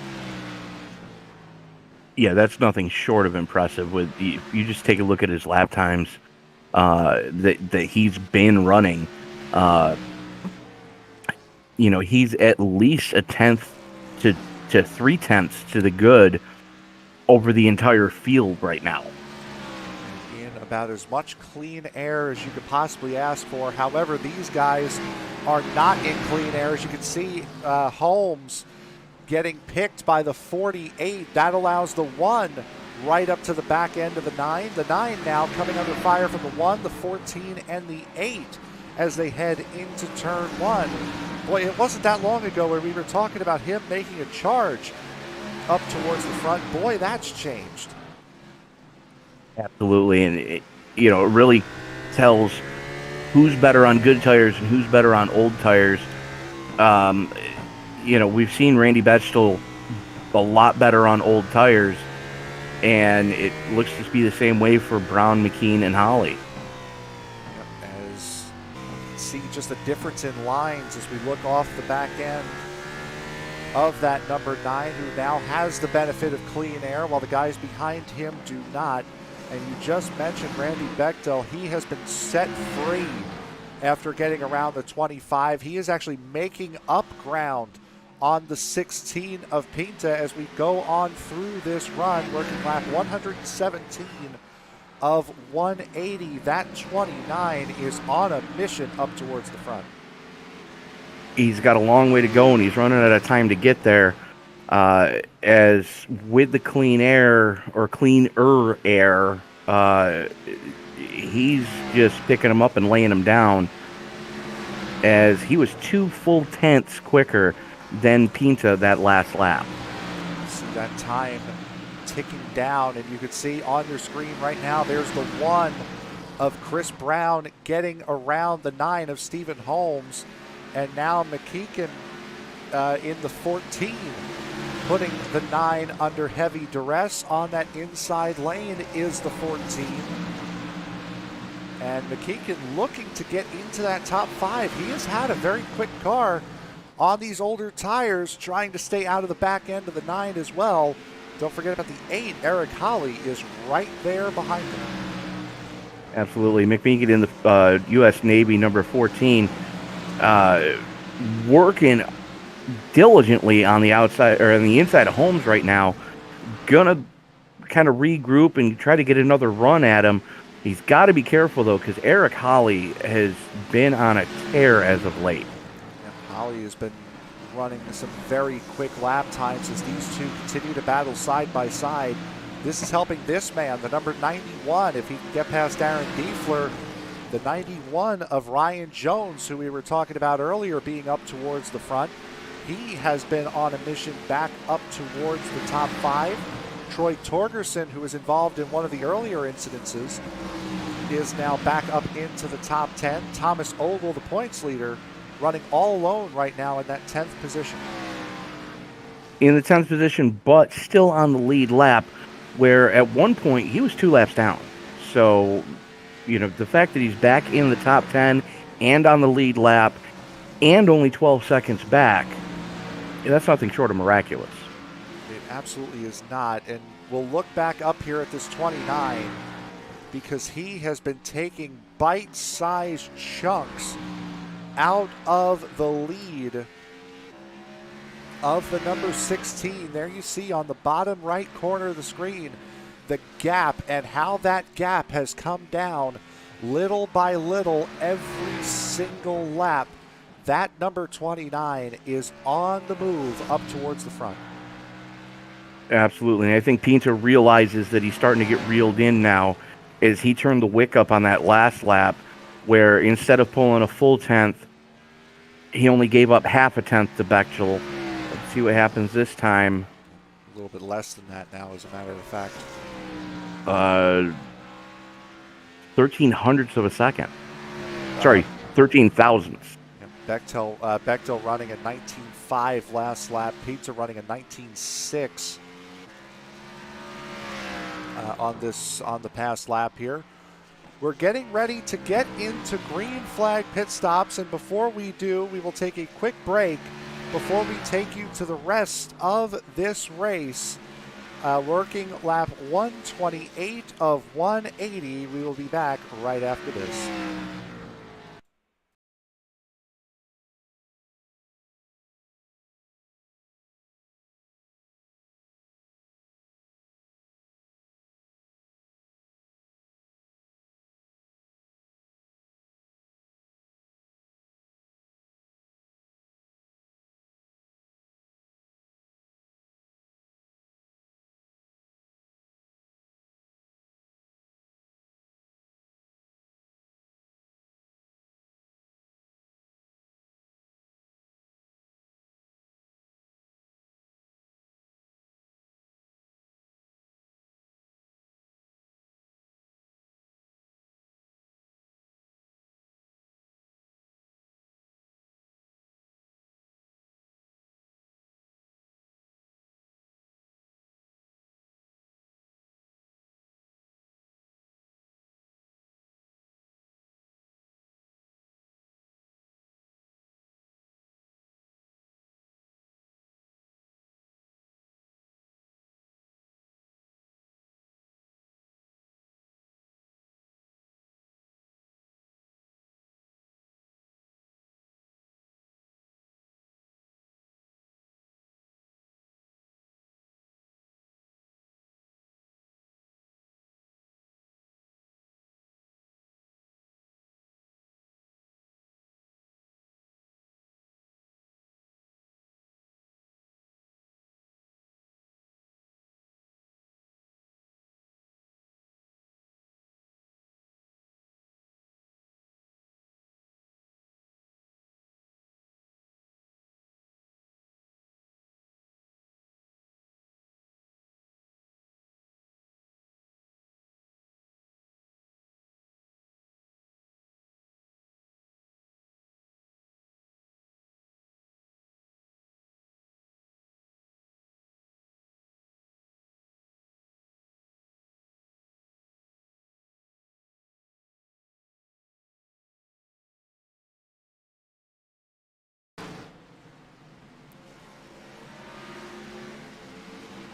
Yeah, that's nothing short of impressive. With you just take a look at his lap times that he's been running. He's at least a tenth to 0.3 to the good over the entire field right now. In about as much clean air as you could possibly ask for. However, these guys are not in clean air. As you can see, Holmes getting picked by the 48. That allows the 1 right up to the back end of the 9. The 9 now coming under fire from the 1, the 14, and the 8 as they head into turn 1. Boy, it wasn't that long ago where we were talking about him making a charge up towards the front. Boy, that's changed. Absolutely, and it really tells who's better on good tires and who's better on old tires. We've seen Randy Bechtel a lot better on old tires, and it looks to be the same way for Brown, McKean, and Holly. As you can see just a difference in lines as we look off the back end of that number 9, who now has the benefit of clean air, while the guys behind him do not. And you just mentioned Randy Bechtel. He has been set free after getting around the 25. He is actually making up ground on the 16 of Pinta as we go on through this run, working lap 117 of 180. That 29 is on a mission up towards the front. He's got a long way to go, and he's running out of time to get there. As with the clean air, or cleaner air, he's just picking him up and laying him down, as he was 2 full tenths quicker than Pinta that last lap. See that time ticking down, and you can see on your screen right now, there's the 1 of Chris Brown getting around the 9 of Stephen Holmes, and now McKeegan in the 14, putting the 9 under heavy duress. On that inside lane is the 14. And McKeegan looking to get into that top 5. He has had a very quick car on these older tires, trying to stay out of the back end of the 9 as well. Don't forget about the 8. Eric Holly is right there behind him. Absolutely. McKeegan in the U.S. Navy number 14, working diligently on the outside, or on the inside of Holmes right now. Gonna kind of regroup and try to get another run at him. He's got to be careful though, because Eric Holly has been on a tear as of late. Yeah, Holly has been running some very quick lap times as these two continue to battle side by side. This is helping this man, the number 91, if he can get past Aaron Diefler. The 91 of Ryan Jones, who we were talking about earlier, being up towards the front. He has been on a mission back up towards the top 5. Troy Torgerson, who was involved in one of the earlier incidences, is now back up into the top 10. Thomas Ogle, the points leader, running all alone right now in that 10th position. In the 10th position, but still on the lead lap, where at one point he was 2 laps down. So The fact that he's back in the top 10 and on the lead lap and only 12 seconds back, that's nothing short of miraculous. It absolutely is not. And we'll look back up here at this 29 because he has been taking bite-sized chunks out of the lead of the number 16. There you see on the bottom right corner of the screen the gap and how that gap has come down little by little every single lap. That number 29 is on the move up towards the front. Absolutely. And I think Pinto realizes that he's starting to get reeled in now as he turned the wick up on that last lap where instead of pulling a full tenth, he only gave up half a tenth to Bechtel. Let's see what happens this time. A little bit less than that now, as a matter of fact. 13 hundredths of a second. Sorry, 13 thousandths. Bechtel running a 19.5 last lap. Pizza running a 19.6 on the past lap here. We're getting ready to get into green flag pit stops, and before we do, we will take a quick break before we take you to the rest of this race. Working lap 128 of 180. We will be back right after this.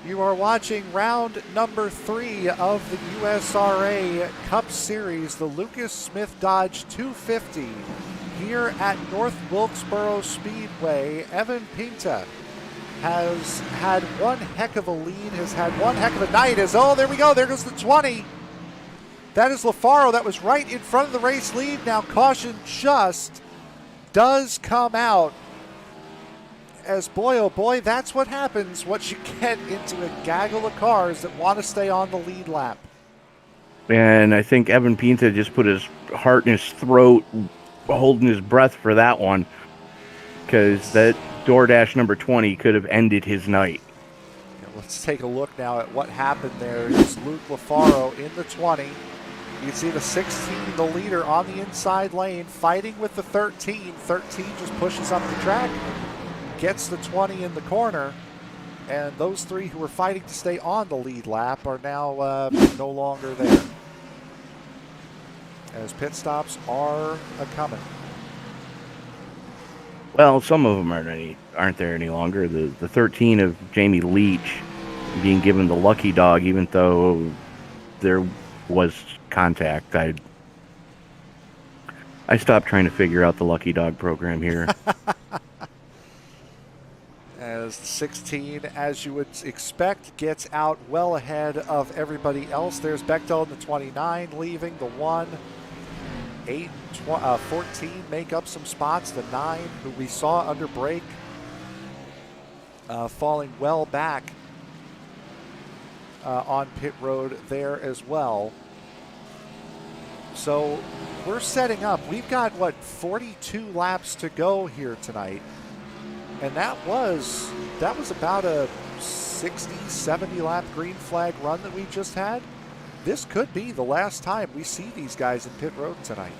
You are watching round number 3 of the USRA Cup Series, the Lucas Smith Dodge 250 here at North Wilkesboro Speedway. Evan Pinta has had one heck of a lead, has had one heck of a night. There we go, there goes the 20. That is LaFaro, that was right in front of the race lead. Now caution just does come out. As boy, oh boy, that's what happens once you get into a gaggle of cars that want to stay on the lead lap. And I think Evan Pinta just put his heart in his throat, holding his breath for that one, because that DoorDash number 20 could have ended his night. Yeah, let's take a look now at what happened there. It's Luke LaFaro in the 20. You can see the 16, the leader, on the inside lane, fighting with the 13. 13 just pushes up the track, gets the 20 in the corner, and those three who were fighting to stay on the lead lap are now no longer there. as pit stops are a-coming. Well, some of them aren't there any longer. The 13 of Jamie Leach being given the lucky dog, even though there was contact. I stopped trying to figure out the lucky dog program here. As the 16, as you would expect, gets out well ahead of everybody else. There's Bechtel in the 29 leaving. The 1, 8, 14 make up some spots. The 9, who we saw under brake, falling well back on pit road there as well. So we're setting up. We've got, 42 laps to go here tonight. And that was about a 60, 70 lap green flag run that we just had. This could be the last time we see these guys in pit road tonight.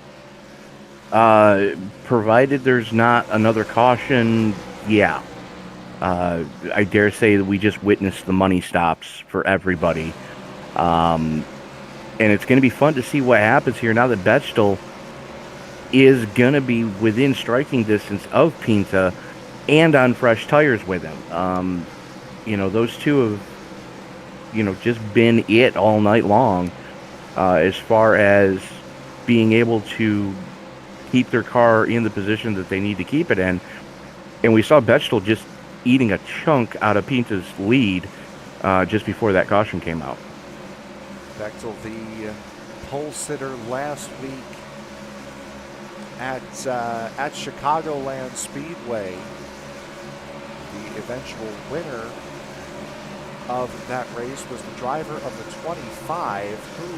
Provided there's not another caution, yeah. I dare say that we just witnessed the money stops for everybody. And it's going to be fun to see what happens here now that Bechtel is going to be within striking distance of Pinta and on fresh tires with him. Those two have, just been it all night long as far as being able to keep their car in the position that they need to keep it in. And we saw Bechtel just eating a chunk out of Pinta's lead just before that caution came out. Bechtel, the pole sitter last week at Chicagoland Speedway, the eventual winner of that race was the driver of the 25, who,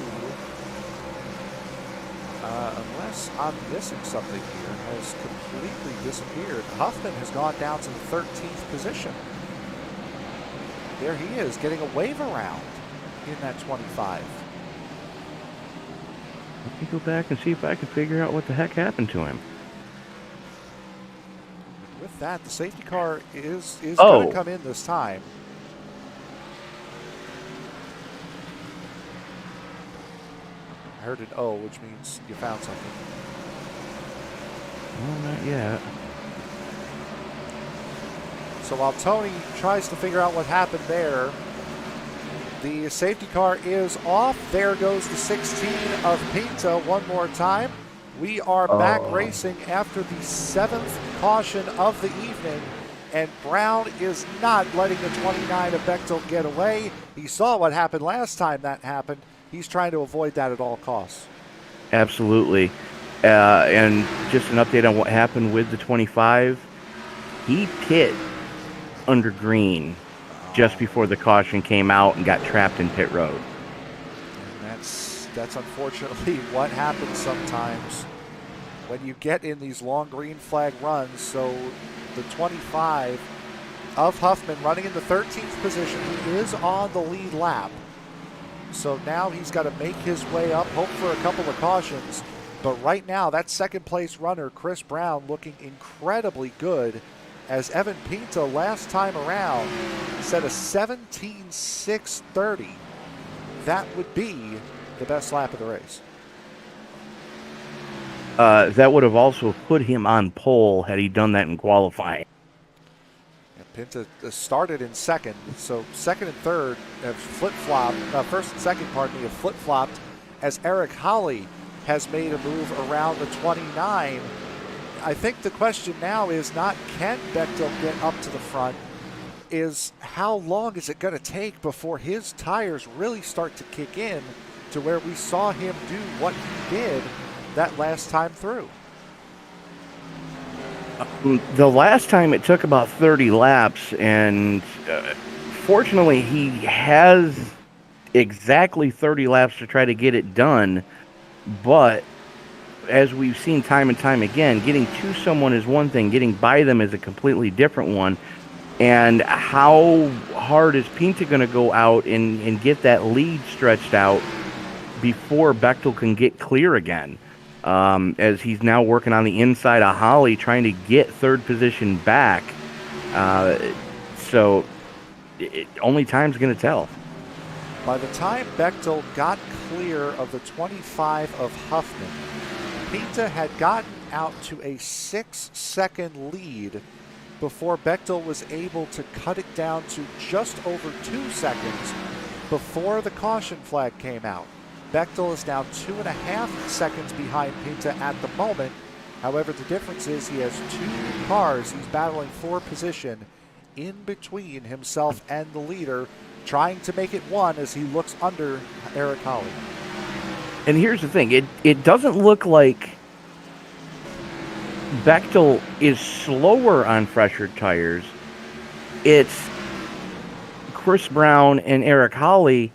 unless I'm missing something here, has completely disappeared. Huffman has gone down to the 13th position. There he is, getting a wave around in that 25. Let me go back and see if I can figure out what the heck happened to him. With that, the safety car is going to come in this time. I heard an O, which means you found something. Well, not yet. So while Tony tries to figure out what happened there, the safety car is off. There goes the 16 of Pinta one more time. We are back racing after the 7th caution of the evening, and Brown is not letting the 29 of Bechtel get away. He saw what happened last time that happened. He's trying to avoid that at all costs. Absolutely. And just an update on what happened with the 25. He pit under green just before the caution came out and got trapped in pit road. And that's unfortunately what happens sometimes when you get in these long green flag runs. So the 25 of Huffman running in the 13th position. He is on the lead lap. So now he's got to make his way up, hope for a couple of cautions. But right now, that second place runner, Chris Brown, looking incredibly good, as Evan Pinta last time around set a 17.630. That would be the best lap of the race. That would have also put him on pole had he done that in qualifying. And Pinta started in second, so second and third have flip-flopped. First and second, have flip-flopped, as Eric Holly has made a move around the 29. I think the question now is not can Bechtel get up to the front, is how long is it going to take before his tires really start to kick in to where we saw him do what he did that last time through. The last time it took about 30 laps, and fortunately he has exactly 30 laps to try to get it done, but as we've seen time and time again, getting to someone is one thing, getting by them is a completely different one. And how hard is Pinta going to go out and get that lead stretched out before Bechtel can get clear again? As he's now working on the inside of Holly, trying to get third position back. Only time's going to tell. By the time Bechtel got clear of the 25 of Huffman, Pinta had gotten out to a 6-second lead before Bechtel was able to cut it down to just over 2 seconds before the caution flag came out. Bechtel is now 2.5 seconds behind Pinta at the moment. However, the difference is he has 2 cars he's battling for position in between himself and the leader, trying to make it one as he looks under Eric Holly. And here's the thing, it doesn't look like Bechtel is slower on fresher tires. It's Chris Brown and Eric Holly.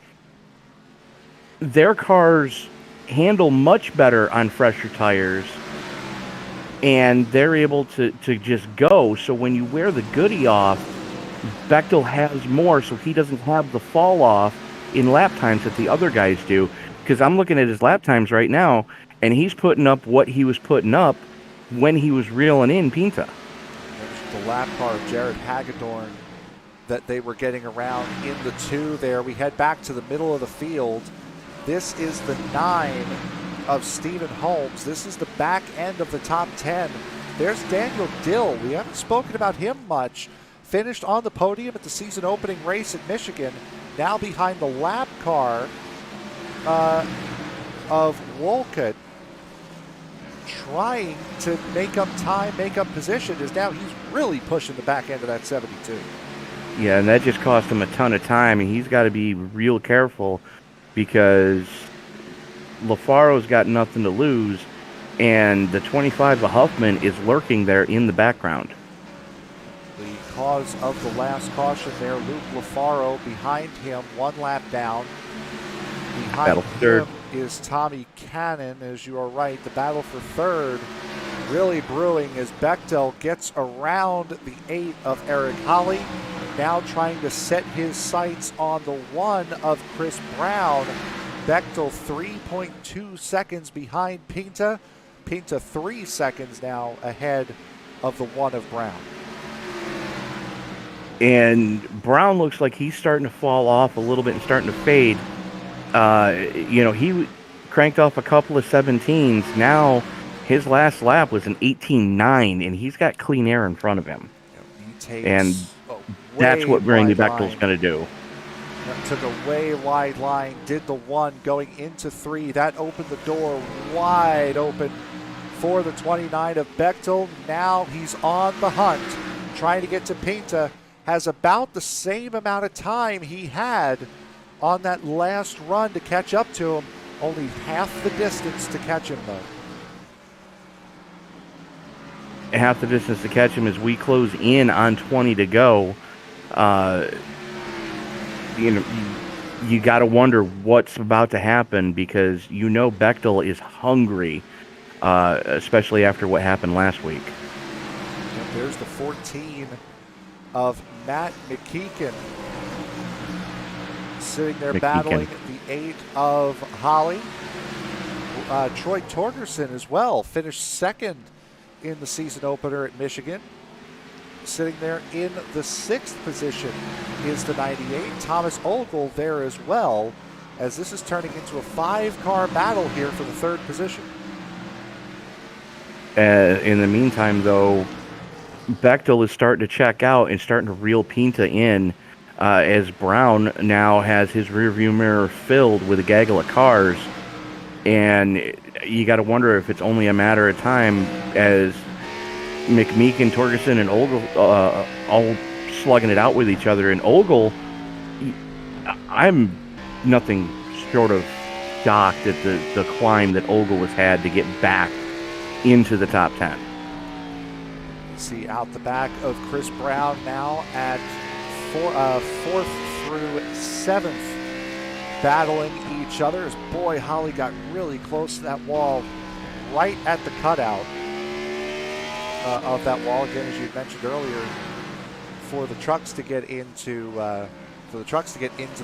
Their cars handle much better on fresher tires, and they're able to just go. So when you wear the goodie off, Bechtel has more, so he doesn't have the fall off in lap times that the other guys do. Because I'm looking at his lap times right now, and he's putting up what he was putting up when he was reeling in Pinta. There's the lap car of Jared Hagedorn that they were getting around in the 2 there. We head back to the middle of the field. This is the 9 of Stephen Holmes. This is the back end of the top 10. There's Daniel Dill. We haven't spoken about him much. Finished on the podium at the season opening race at Michigan. Now behind the lap car of Wolcott, trying to make up time, make up position, as now he's really pushing the back end of that 72. Yeah, and that just cost him a ton of time, and he's got to be real careful because LaFaro's got nothing to lose, and the 25 of Huffman is lurking there in the background. The cause of the last caution there, Luke LaFaro behind him, 1 lap down. Behind him is Tommy Cannon, as you are right. The battle for third really brewing as Bechtel gets around the 8 of Eric Holly, now trying to set his sights on the 1 of Chris Brown. Bechtel 3.2 seconds behind Pinta. Pinta 3 seconds now ahead of the 1 of Brown. And Brown looks like he's starting to fall off a little bit and starting to fade. He cranked off a couple of 17s. Now his last lap was an 18.9, and he's got clean air in front of him. And that's what Randy Bechtel's going to do. Took a way wide line, did the 1 going into 3. That opened the door wide open for the 29 of Bechtel. Now he's on the hunt, trying to get to Pinta. Has about the same amount of time he had on that last run to catch up to him. Only half the distance to catch him, though. Half the distance to catch him as we close in on 20 to go. You got to wonder what's about to happen because Bechtel is hungry, especially after what happened last week. And there's the 14 of Matt McKeegan sitting there battling the 8 of Holly. Troy Torgerson as well finished second in the season opener at Michigan. Sitting there in the 6th position is the 98. Thomas Ogle there as well, as this is turning into a 5-car battle here for the 3rd position. In the meantime, though, Bechtel is starting to check out and starting to reel Pinta in as Brown now has his rearview mirror filled with a gaggle of cars. And you got to wonder if it's only a matter of time as McMeekin, Torgerson, and Ogle all slugging it out with each other. And Ogle, I'm nothing short of shocked at the climb that Ogle has had to get back into the top 10. See out the back of Chris Brown now at 4th through 7th, battling each other. As boy, Holly got really close to that wall, right at the cutout of that wall. Again, as you mentioned earlier, for the trucks to get into the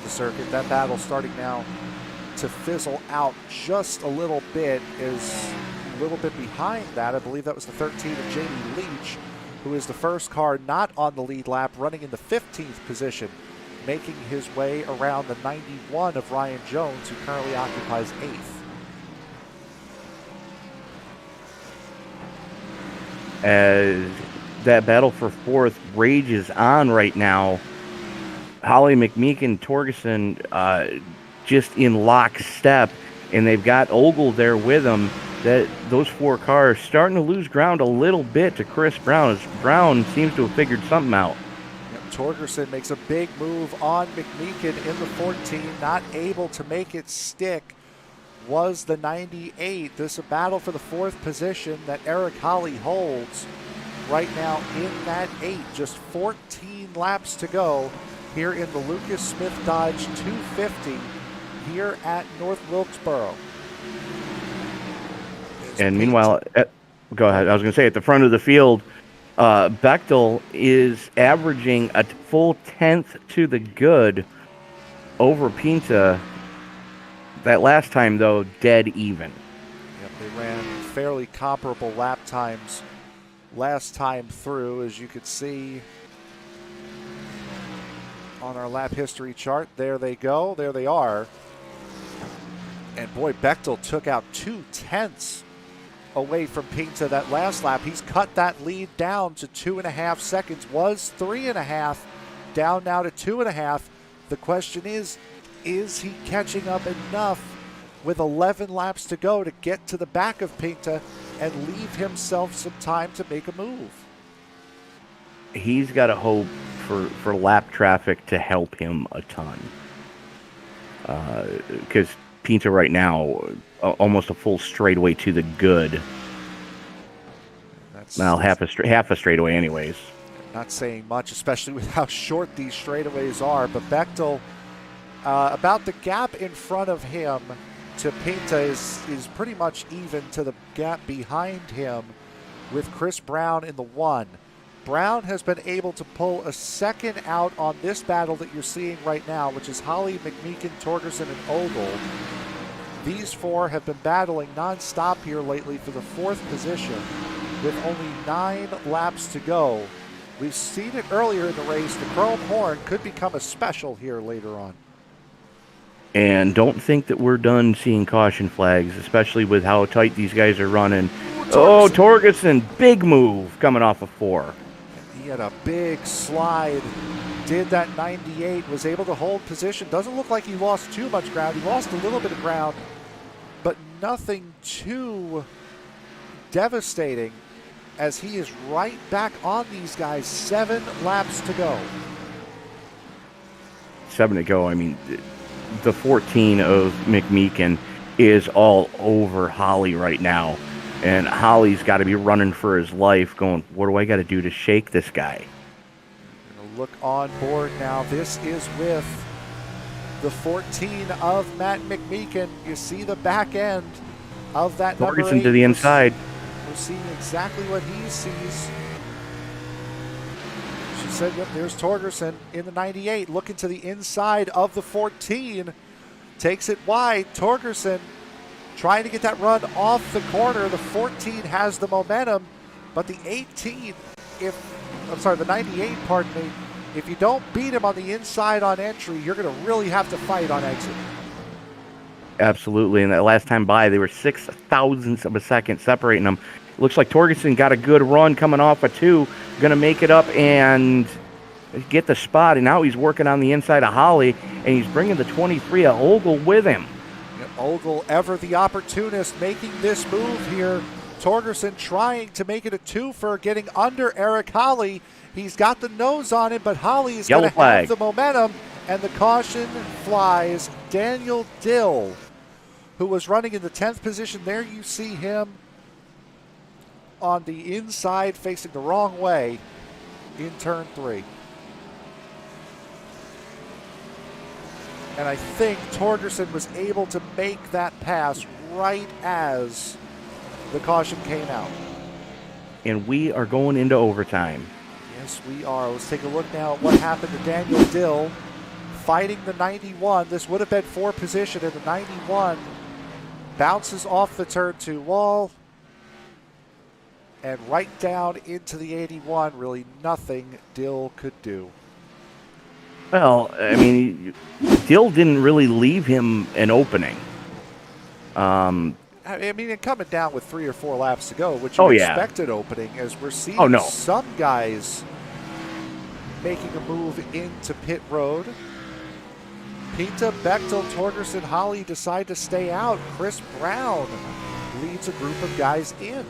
circuit, that battle starting now to fizzle out just a little bit. Is a little bit behind that. I believe that was the 13 of Jamie Leach, who is the first car not on the lead lap, running in the 15th position making his way around the 91 of Ryan Jones, who currently occupies 8th. As that battle for 4th rages on right now, Holly, McMeekin, Torgerson just in lockstep, and they've got Ogle there with them. That those 4 cars starting to lose ground a little bit to Chris Brown, as Brown seems to have figured something out. Yep, Torgerson makes a big move on McMeekin in the 14, not able to make it stick. Was the 98. This is a battle for the 4th position that Eric Holly holds right now in that 8. Just 14 laps to go here in the Lucas Smith Dodge 250 here at North Wilkesboro. And meanwhile, go ahead. I was going to say, at the front of the field, Bechtel is averaging a full 10th to the good over Pinta. That last time, though, dead even. Yep, they ran fairly comparable lap times last time through, as you could see on our lap history chart. There they go. There they are. And boy, Bechtel took out 2/10 away from Pinta that last lap. He's cut that lead down to 2.5 seconds. Was 3.5, down now to 2.5. The question is he catching up enough with 11 laps to go to get to the back of Pinta and leave himself some time to make a move? He's got to hope for lap traffic to help him a ton. Because Pinta right now, almost a full straightaway to the good. Well, half a straightaway anyways. Not saying much, especially with how short these straightaways are. But Bechtel, about the gap in front of him to Pinta is pretty much even to the gap behind him with Chris Brown in the 1. Brown has been able to pull a second out on this battle that you're seeing right now, which is Holly, McMeekin, Torgerson, and Ogle. These 4 have been battling nonstop here lately for the 4th position with only 9 laps to go. We've seen it earlier in the race. The Chrome Horn could become a special here later on. And don't think that we're done seeing caution flags, especially with how tight these guys are running. Torgerson, big move coming off of 4. He had a big slide, did that 98, was able to hold position. Doesn't look like he lost too much ground. He lost a little bit of ground, but nothing too devastating, as he is right back on these guys. 7 laps to go. 7 to go. I mean, the 14 of McMeekin is all over Holly right now. And Holly's got to be running for his life, going, what do I got to do to shake this guy? Gonna look on board now. This is with the 14 of Matt McMeekin. You see the back end of that number 8. Torgerson to the inside. We're seeing exactly what he sees. She said, yep, there's Torgerson in the 98, looking to the inside of the 14. Takes it wide. Torgerson trying to get that run off the corner. The 14 has the momentum, but the 18, the 98, pardon me, if you don't beat him on the inside on entry, you're going to really have to fight on exit. Absolutely, and that last time by, they were 6 thousandths of a second separating them. Looks like Torgerson got a good run coming off a 2, going to make it up and get the spot, and now he's working on the inside of Holly, and he's bringing the 23 of Ogle with him. Ogle, ever the opportunist, making this move here. Torgerson trying to make it a 2-fer, getting under Eric Holly. He's got the nose on him, but Holly is going to have the momentum, and the caution flies. Daniel Dill, who was running in the 10th position. There you see him on the inside, facing the wrong way in turn 3. And I think Torgerson was able to make that pass right as the caution came out. And we are going into overtime. Yes, we are. Let's take a look now at what happened to Daniel Dill fighting the 91. This would have been 4 position, and the 91 bounces off the turn 2 wall and right down into the 81. Really nothing Dill could do. Well, I mean, Dill didn't really leave him an opening. I mean, and coming down with 3 or 4 laps to go, which you Oh yeah. expect an opening, as we're Oh seeing no. some guys making a move into pit road. Pinta, Bechtel, Torgerson, Holly decide to stay out. Chris Brown leads a group of guys in.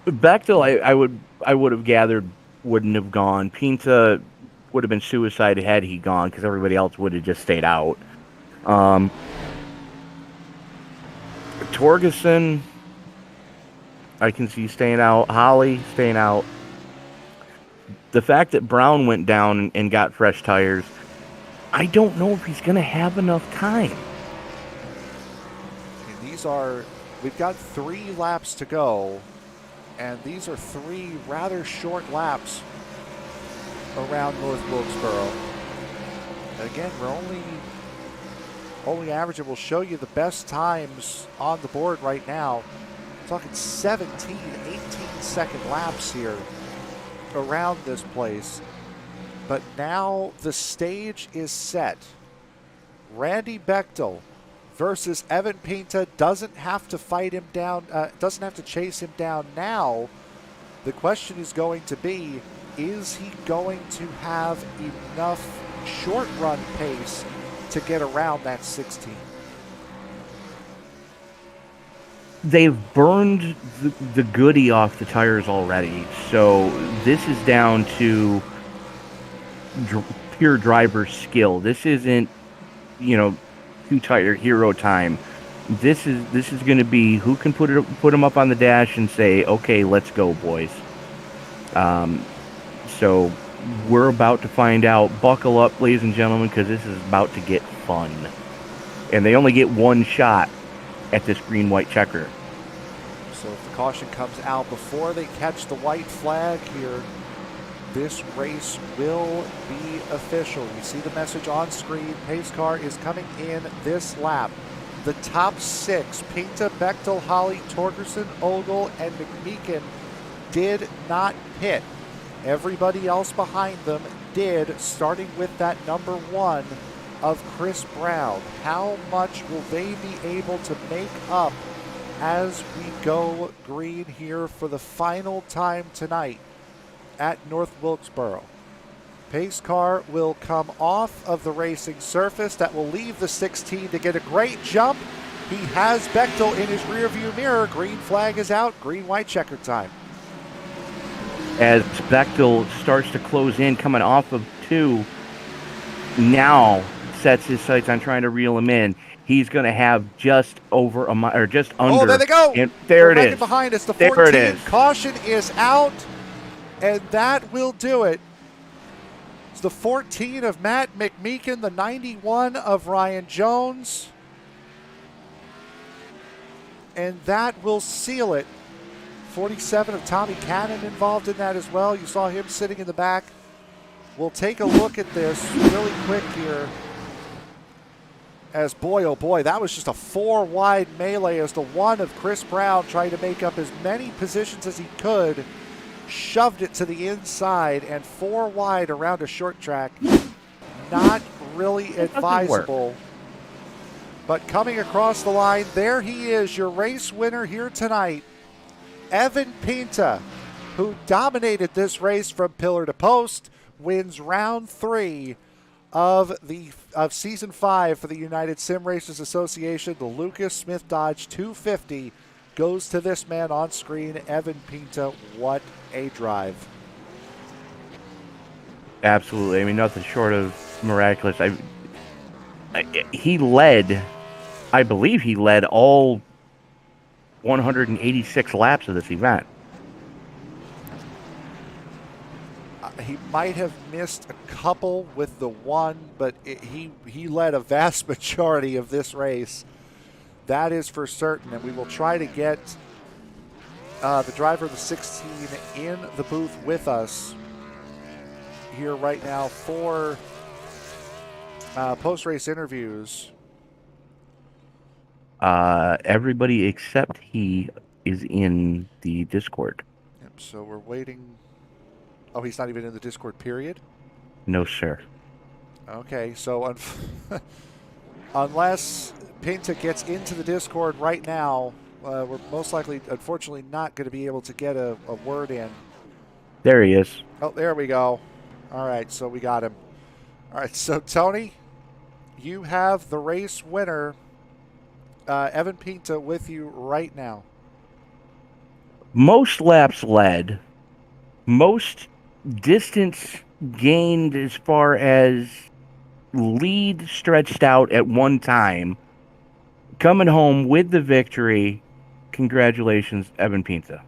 Bechtel, I would have gathered wouldn't have gone. Pinta would have been suicide had he gone because everybody else would have just stayed out. Torgerson, I can see staying out. Holly staying out. The fact that Brown went down and got fresh tires, I don't know if he's going to have enough time. And we've got 3 laps to go, and these are 3 rather short laps around North Wilkesboro. Again, we're only averaging, we'll show you the best times on the board right now. We're talking 17, 18-second laps here around this place. But now the stage is set. Randy Bechtel versus Evan Pinta doesn't have to fight him down, doesn't have to chase him down now. The question is going to be, is he going to have enough short run pace to get around that 16? They've burned the goodie off the tires already, so this is down to pure driver skill. This isn't, two-tire hero time. This is going to be who can put them up on the dash and say, okay, let's go, boys. So we're about to find out. Buckle up, ladies and gentlemen, because this is about to get fun. And they only get one shot at this green-white checker. So if the caution comes out before they catch the white flag here, this race will be official. You see the message on screen. Pace car is coming in this lap. The top 6, Pinta, Bechtel, Holly, Torgerson, Ogle, and McMeekin, did not pit. Everybody else behind them did, starting with that number 1 of Chris Brown. How much will they be able to make up as we go green here for the final time tonight at North Wilkesboro? Pace car will come off of the racing surface. That will leave the 16 to get a great jump. He has Bechtel in his rearview mirror. Green flag is out. Green-white checker time. As Bechtel starts to close in, coming off of 2, now sets his sights on trying to reel him in. He's going to have just over a mile, or just under. Oh, there they go. And there it right is. Behind us, the there 14. It is. Caution is out, and that will do it. It's the 14 of Matt McMeekin, the 91 of Ryan Jones, and that will seal it. 47 of Tommy Cannon involved in that as well. You saw him sitting in the back. We'll take a look at this really quick here. As boy, oh boy, that was just a 4-wide melee as the 1 of Chris Brown trying to make up as many positions as he could. Shoved it to the inside, and 4 wide around a short track. Not really advisable. But coming across the line, there he is, your race winner here tonight. Evan Pinta, who dominated this race from pillar to post, wins round 3 of season 5 for the United Sim Racers Association. The Lucas Smith Dodge 250 goes to this man on screen, Evan Pinta. What a drive. Absolutely. I mean, nothing short of miraculous. He led, I believe he led all 186 laps of this event. He might have missed a couple with the 1, but he led a vast majority of this race. That is for certain, and we will try to get the driver of the 16 in the booth with us here right now for post-race interviews. Everybody except he is in the Discord. Yep, so we're waiting Oh, he's not even in the Discord period? No, sir. Okay, so unless Pinta gets into the Discord right now, we're most likely, unfortunately, not going to be able to get a word in. There he is. Oh, there we go. All right, so we got him. All right, so Tony, you have the race winner, Evan Pinta, with you right now. Most laps led, most distance gained as far as lead stretched out at one time, coming home with the victory. Congratulations, Evan Pinta.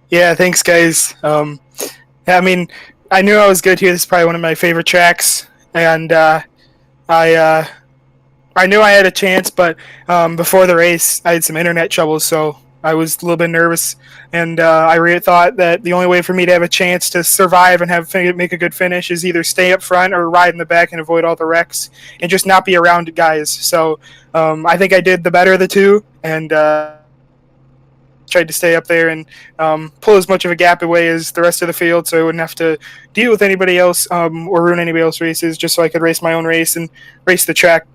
Yeah, thanks, guys. I mean, I knew I was good here. This is probably one of my favorite tracks, and I knew I had a chance, but before the race, I had some internet troubles, so I was a little bit nervous, and I really thought that the only way for me to have a chance to survive and make a good finish is either stay up front or ride in the back and avoid all the wrecks and just not be around guys. So I think I did the better of the two, and tried to stay up there and pull as much of a gap away as the rest of the field, so I wouldn't have to deal with anybody else or ruin anybody else's races, just so I could race my own race and race the track.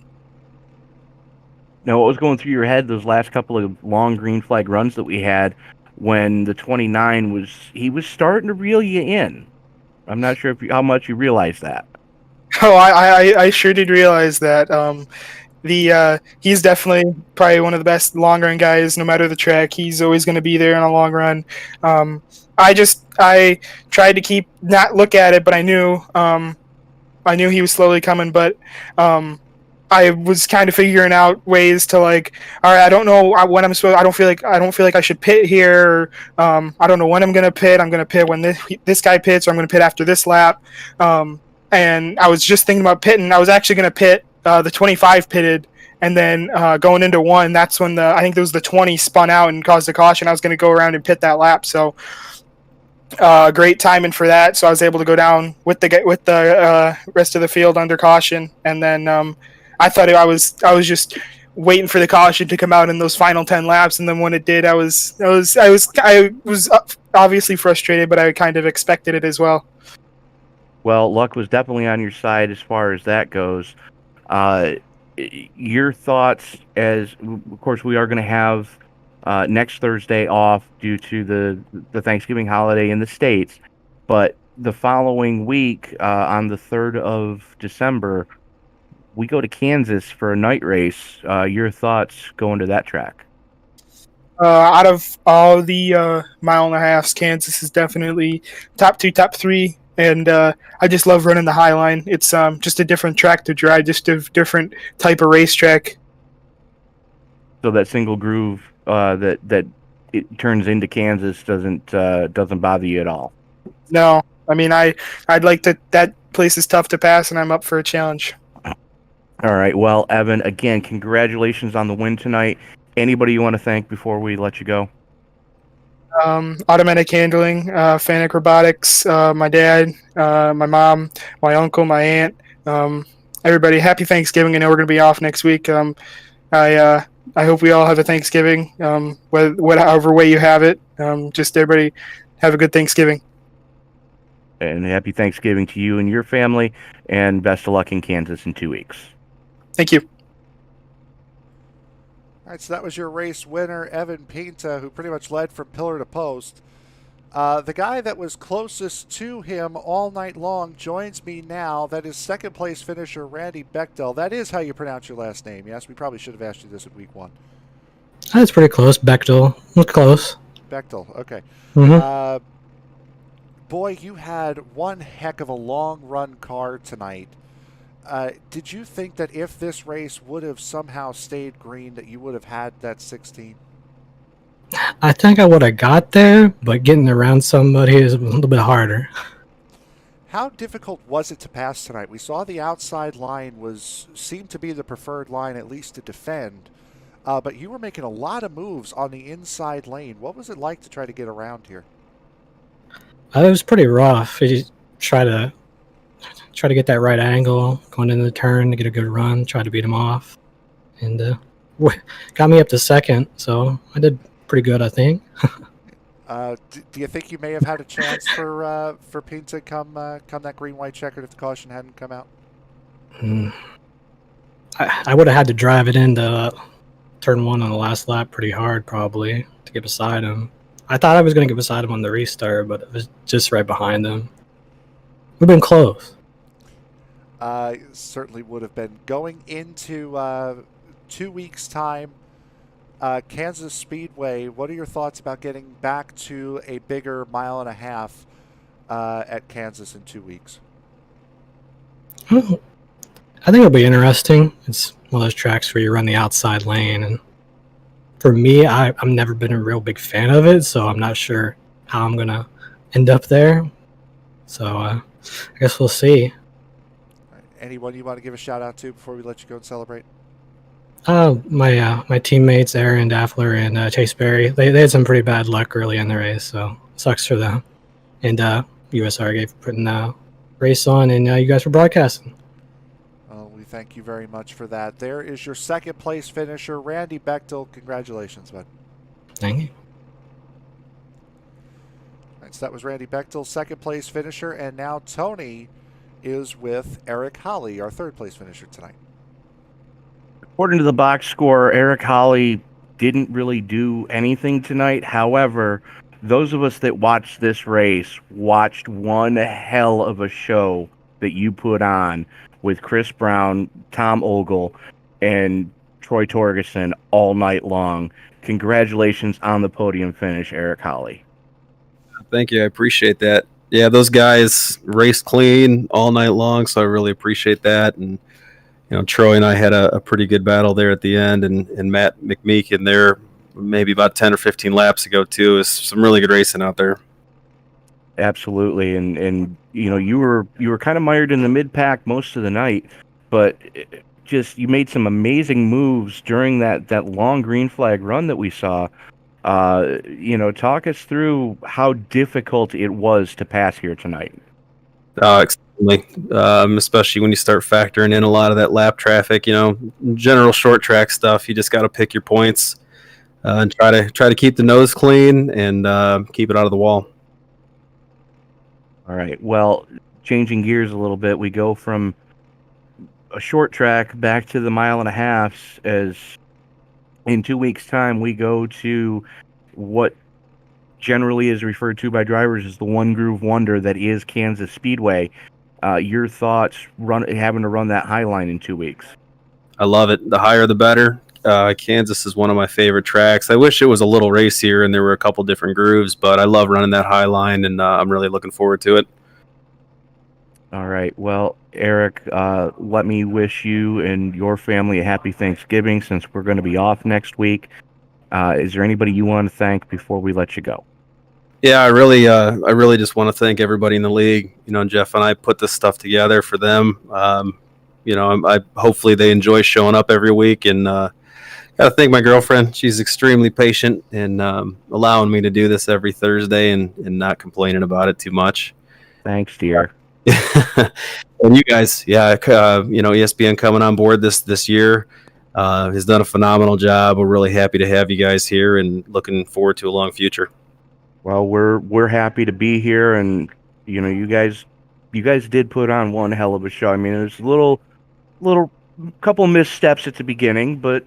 Now, what was going through your head those last couple of long green flag runs that we had when the 29 was starting to reel you in? I'm not sure how much you realize that. Oh, I sure did realize that. He's definitely probably one of the best long run guys. No matter the track, he's always going to be there in a long run. I tried to keep not look at it, but I knew he was slowly coming. But I was kind of figuring out ways to, like, all right, I don't know when I'm supposed. I don't feel like I should pit here. I don't know when I'm going to pit. I'm going to pit when this guy pits, or I'm going to pit after this lap. And I was just thinking about pitting. I was actually going to pit. The 25 pitted, and then going into one, that's when I think there was the 20 spun out and caused a caution. I was going to go around and pit that lap, so great timing for that. So I was able to go down with the rest of the field under caution, and then I thought I was just waiting for the caution to come out in those final 10 laps, and then when it did, I was obviously frustrated, but I kind of expected it as well. Well, luck was definitely on your side as far as that goes. Your thoughts, as of course we are going to have next Thursday off due to the Thanksgiving holiday in the States, but the following week on the 3rd of December, we go to Kansas for a night race. Your thoughts going to that track? Out of all the mile and a halves, Kansas is definitely top 2, top 3. And I just love running the High Line. It's just a different track to drive, just a different type of racetrack. So that single groove that it turns into Kansas doesn't bother you at all? No, I mean I'd like to. That place is tough to pass, and I'm up for a challenge. All right. Well, Evan, again, congratulations on the win tonight. Anybody you want to thank before we let you go? Automatic handling, Fanic Robotics, my dad, my mom, my uncle, my aunt, everybody. Happy Thanksgiving. I know we're going to be off next week. I hope we all have a Thanksgiving, whatever way you have it. Just everybody have a good Thanksgiving. And happy Thanksgiving to you and your family, and best of luck in Kansas in 2 weeks. Thank you. All right, so that was your race winner, Evan Pinta, who pretty much led from pillar to post. The guy that was closest to him all night long joins me now. That is second place finisher Randy Bechtel. That is how you pronounce your last name, yes? We probably should have asked you this in week 1. That's pretty close. Bechtel. Look close. Bechtel, okay. Mm-hmm. Boy, you had one heck of a long run car tonight. Did you think that if this race would have somehow stayed green, that you would have had that 16? I think I would have got there, but getting around somebody is a little bit harder. How difficult was it to pass tonight? We saw the outside line seemed to be the preferred line, at least to defend. But you were making a lot of moves on the inside lane. What was it like to try to get around here? It was pretty rough. You try to get that right angle going into the turn to get a good run, try to beat him off, and got me up to second, so I did pretty good, I think. Do you think you may have had a chance for Pinto come that green white checkered if the caution hadn't come out? I would have had to drive it into turn one on the last lap pretty hard, probably, to get beside him. I thought I was going to get beside him on the restart, but it was just right behind him. We've been close. Certainly would have been. Going into 2 weeks' time, Kansas Speedway, what are your thoughts about getting back to a bigger 1.5 miles at Kansas in 2 weeks? I think it'll be interesting. It's one of those tracks where you run the outside lane, and for me, I've never been a real big fan of it, so I'm not sure how I'm gonna end up there. So I guess we'll see. Anyone you want to give a shout out to before we let you go and celebrate? My teammates Aaron Daffler and Chase Berry, they had some pretty bad luck early in the race, so sucks for them. And USR gave putting the race on, and you guys were broadcasting. Well, we thank you very much for that. There is your second place finisher, Randy Bechtel. Congratulations, bud. Thank you. Right, so that was Randy Bechtel, second place finisher, and now Tony is with Eric Holly, our third place finisher tonight. According to the box score, Eric Holly didn't really do anything tonight. However, those of us that watched this race watched one hell of a show that you put on with Chris Brown, Tom Ogle, and Troy Torgerson all night long. Congratulations on the podium finish, Eric Holly. Thank you. I appreciate that. Yeah, those guys raced clean all night long, so I really appreciate that. And Troy and I had a pretty good battle there at the end, and Matt McMeekin there maybe about 10 or 15 laps ago too. Is some really good racing out there. Absolutely, and you were kind of mired in the mid pack most of the night, but just you made some amazing moves during that long green flag run that we saw. Talk us through how difficult it was to pass here tonight. Extremely, especially when you start factoring in a lot of that lap traffic. General short track stuff. You just got to pick your points and try to keep the nose clean and keep it out of the wall. All right. Well, changing gears a little bit, we go from a short track back to the 1.5 miles. As in 2 weeks' time, we go to what generally is referred to by drivers as the one groove wonder that is Kansas Speedway. Your thoughts having to run that high line in 2 weeks? I love it. The higher the better. Kansas is one of my favorite tracks. I wish it was a little racier and there were a couple different grooves, but I love running that high line, and I'm really looking forward to it. All right. Well, Eric, let me wish you and your family a happy Thanksgiving since we're going to be off next week. Is there anybody you want to thank before we let you go? Yeah, I really just want to thank everybody in the league. Jeff and I put this stuff together for them. I hopefully they enjoy showing up every week, and got to thank my girlfriend. She's extremely patient and allowing me to do this every Thursday and not complaining about it too much. Thanks, dear. And you guys, ESPN coming on board this year has done a phenomenal job. We're really happy to have you guys here and looking forward to a long future. Well, we're happy to be here, and you guys did put on one hell of a show. I mean, there's a little couple missteps at the beginning, but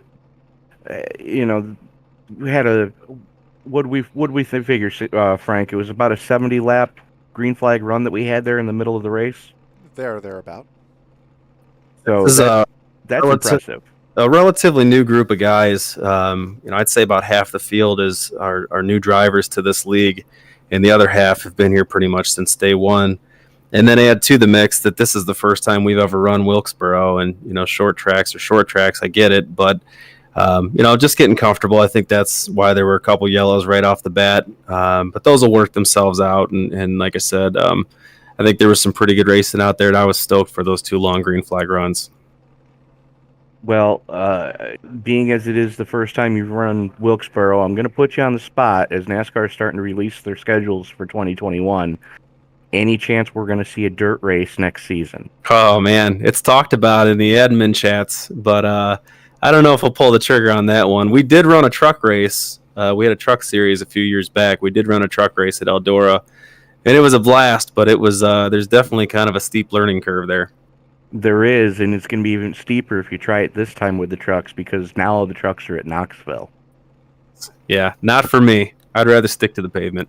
we had what we figure, Frank? It was about a 70 lap green flag run that we had there in the middle of the race. Thereabout. So that's impressive. A relatively new group of guys. I'd say about half the field is our new drivers to this league, and the other half have been here pretty much since day one. And then add to the mix that this is the first time we've ever run Wilkesboro, and short tracks are short tracks. I get it, but just getting comfortable. I think that's why there were a couple yellows right off the bat. But those will work themselves out. And like I said, I think there was some pretty good racing out there, and I was stoked for those 2 long green flag runs. Well, being as it is the first time you've run Wilkesboro, I'm going to put you on the spot as NASCAR is starting to release their schedules for 2021. Any chance we're going to see a dirt race next season? Oh, man. It's talked about in the admin chats, but I don't know if we'll pull the trigger on that one. We did run a truck race We had a truck series a few years back. We did run a truck race at Eldora, and it was a blast. But it was there's definitely kind of a steep learning curve there. There is, and it's going to be even steeper if you try it this time with the trucks, because now all the trucks are at Knoxville. Yeah, not for me. I'd rather stick to the pavement.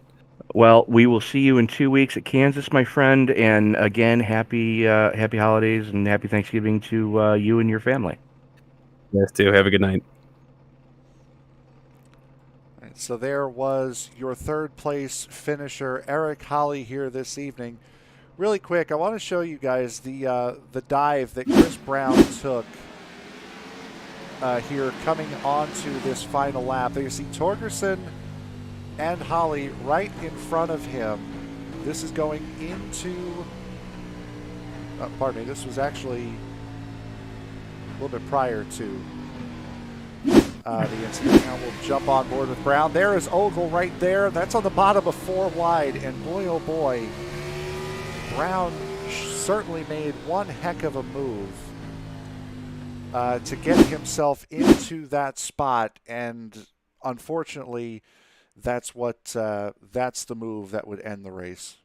Well, we will see you in 2 weeks at Kansas, my friend. And again, happy holidays and happy Thanksgiving to you and your family. Yes, too. Have a good night. All right, so there was your third place finisher, Eric Holly, here this evening. Really quick, I want to show you guys the dive that Chris Brown took here coming onto this final lap. There you see Torgerson and Holly right in front of him. This is going into, pardon me, this was actually a little bit prior to the incident. Now we'll jump on board with Brown. There is Ogle right there. That's on the bottom of 4 wide, and boy, oh boy, Brown certainly made one heck of a move to get himself into that spot, and unfortunately, that's the move that would end the race.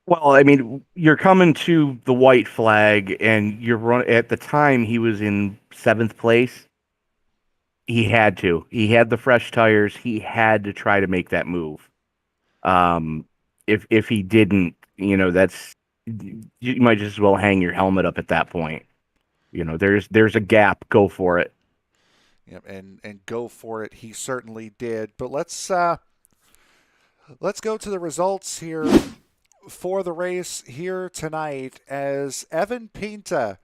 Well, I mean, you're coming to the white flag, and at the time he was in 7th place. He had to. He had the fresh tires. He had to try to make that move. If he didn't, that's, you might just as well hang your helmet up at that point. There's a gap. Go for it. Yep, and go for it. He certainly did. But let's go to the results here for the race here tonight, as Evan Pinta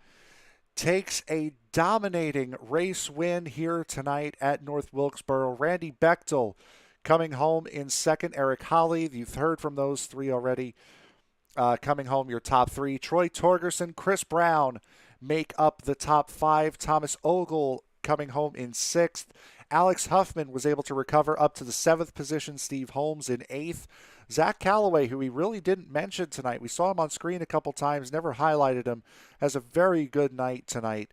takes a dominating race win here tonight at North Wilkesboro. Randy Bechtel coming home in second. Eric Holly, you've heard from those three already, coming home your top 3. Troy Torgerson, Chris Brown make up the top 5. Thomas Ogle coming home in 6th. Alex Huffman was able to recover up to the 7th position. Steve Holmes in 8th. Zach Calloway, who we really didn't mention tonight, we saw him on screen a couple times, never highlighted him, has a very good night tonight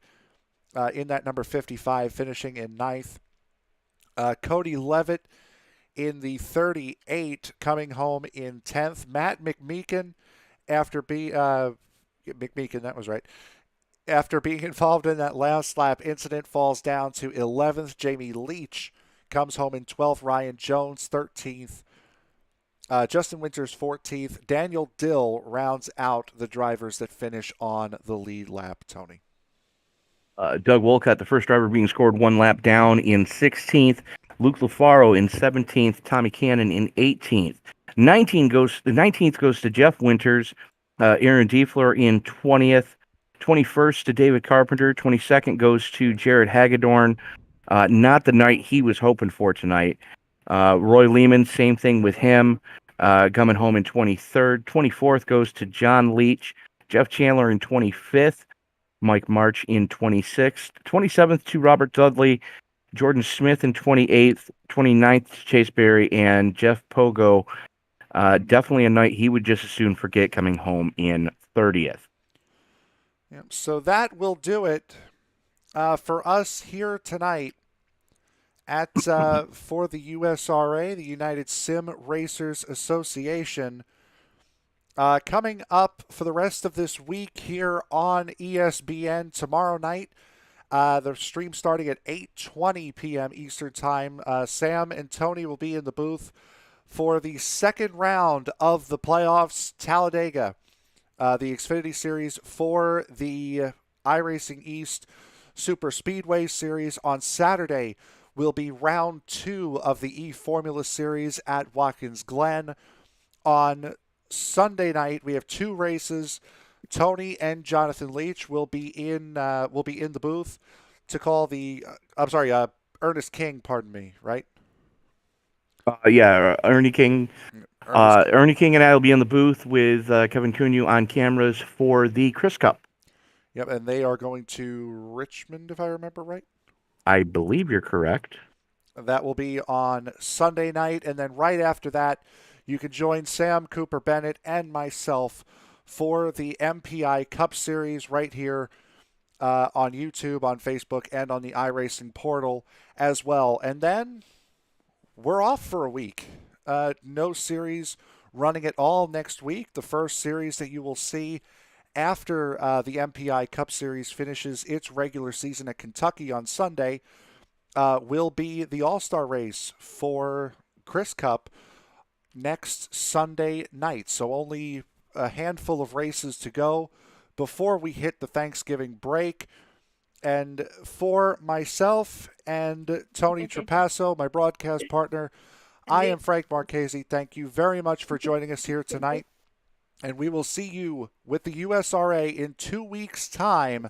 in that number 55, finishing in 9th. Cody Levitt in the 38, coming home in 10th. Matt McMeekin, after McMeekin, that was right. After being involved in that last lap incident, falls down to 11th. Jamie Leach comes home in 12th. Ryan Jones, 13th. Justin Winters, 14th. Daniel Dill rounds out the drivers that finish on the lead lap, Tony. Doug Wolcott, the first driver, being scored 1 lap down in 16th. Luke Lafaro in 17th. Tommy Cannon in 18th. The 19th goes to Jeff Winters. Aaron Diefler in 20th. 21st to David Carpenter. 22nd goes to Jared Hagedorn. Not the night he was hoping for tonight. Roy Lehman, same thing with him, coming home in 23rd. 24th goes to John Leach. Jeff Chandler in 25th. Mike March in 26th. 27th to Robert Dudley. Jordan Smith in 28th. 29th to Chase Berry. And Jeff Pogo, definitely a night he would just as soon forget, coming home in 30th. Yep, so that will do it for us here tonight at for the USRA, the United Sim Racers Association. Coming up for the rest of this week here on ESPN tomorrow night, the stream starting at 8:20 p.m. Eastern Time. Sam and Tony will be in the booth for the second round of the playoffs. Talladega, the Xfinity Series for the iRacing East Super Speedway Series. On Saturday will be round 2 of the E-Formula Series at Watkins Glen. On Sunday night, we have 2 races. Tony and Jonathan Leach will be in the booth to call the Ernest King, pardon me, right? Ernie King. Ernie King and I will be in the booth with Kevin Cunha on cameras for the Chris Cup. Yep, and they are going to Richmond, if I remember right. I believe you're correct. That will be on Sunday night, and then right after that, you can join Sam Cooper Bennett and myself for the MPI Cup Series right here on YouTube, on Facebook, and on the iRacing portal as well. And then we're off for a week. No series running at all next week. The first series that you will see after the MPI Cup Series finishes its regular season at Kentucky on Sunday will be the All-Star race for Chris Cup next Sunday night. So only a handful of races to go before we hit the Thanksgiving break. And for myself and Tony Trapasso, my broadcast partner, I am Frank Marchese. Thank you very much for joining us here tonight. And we will see you with the USRA in 2 weeks' time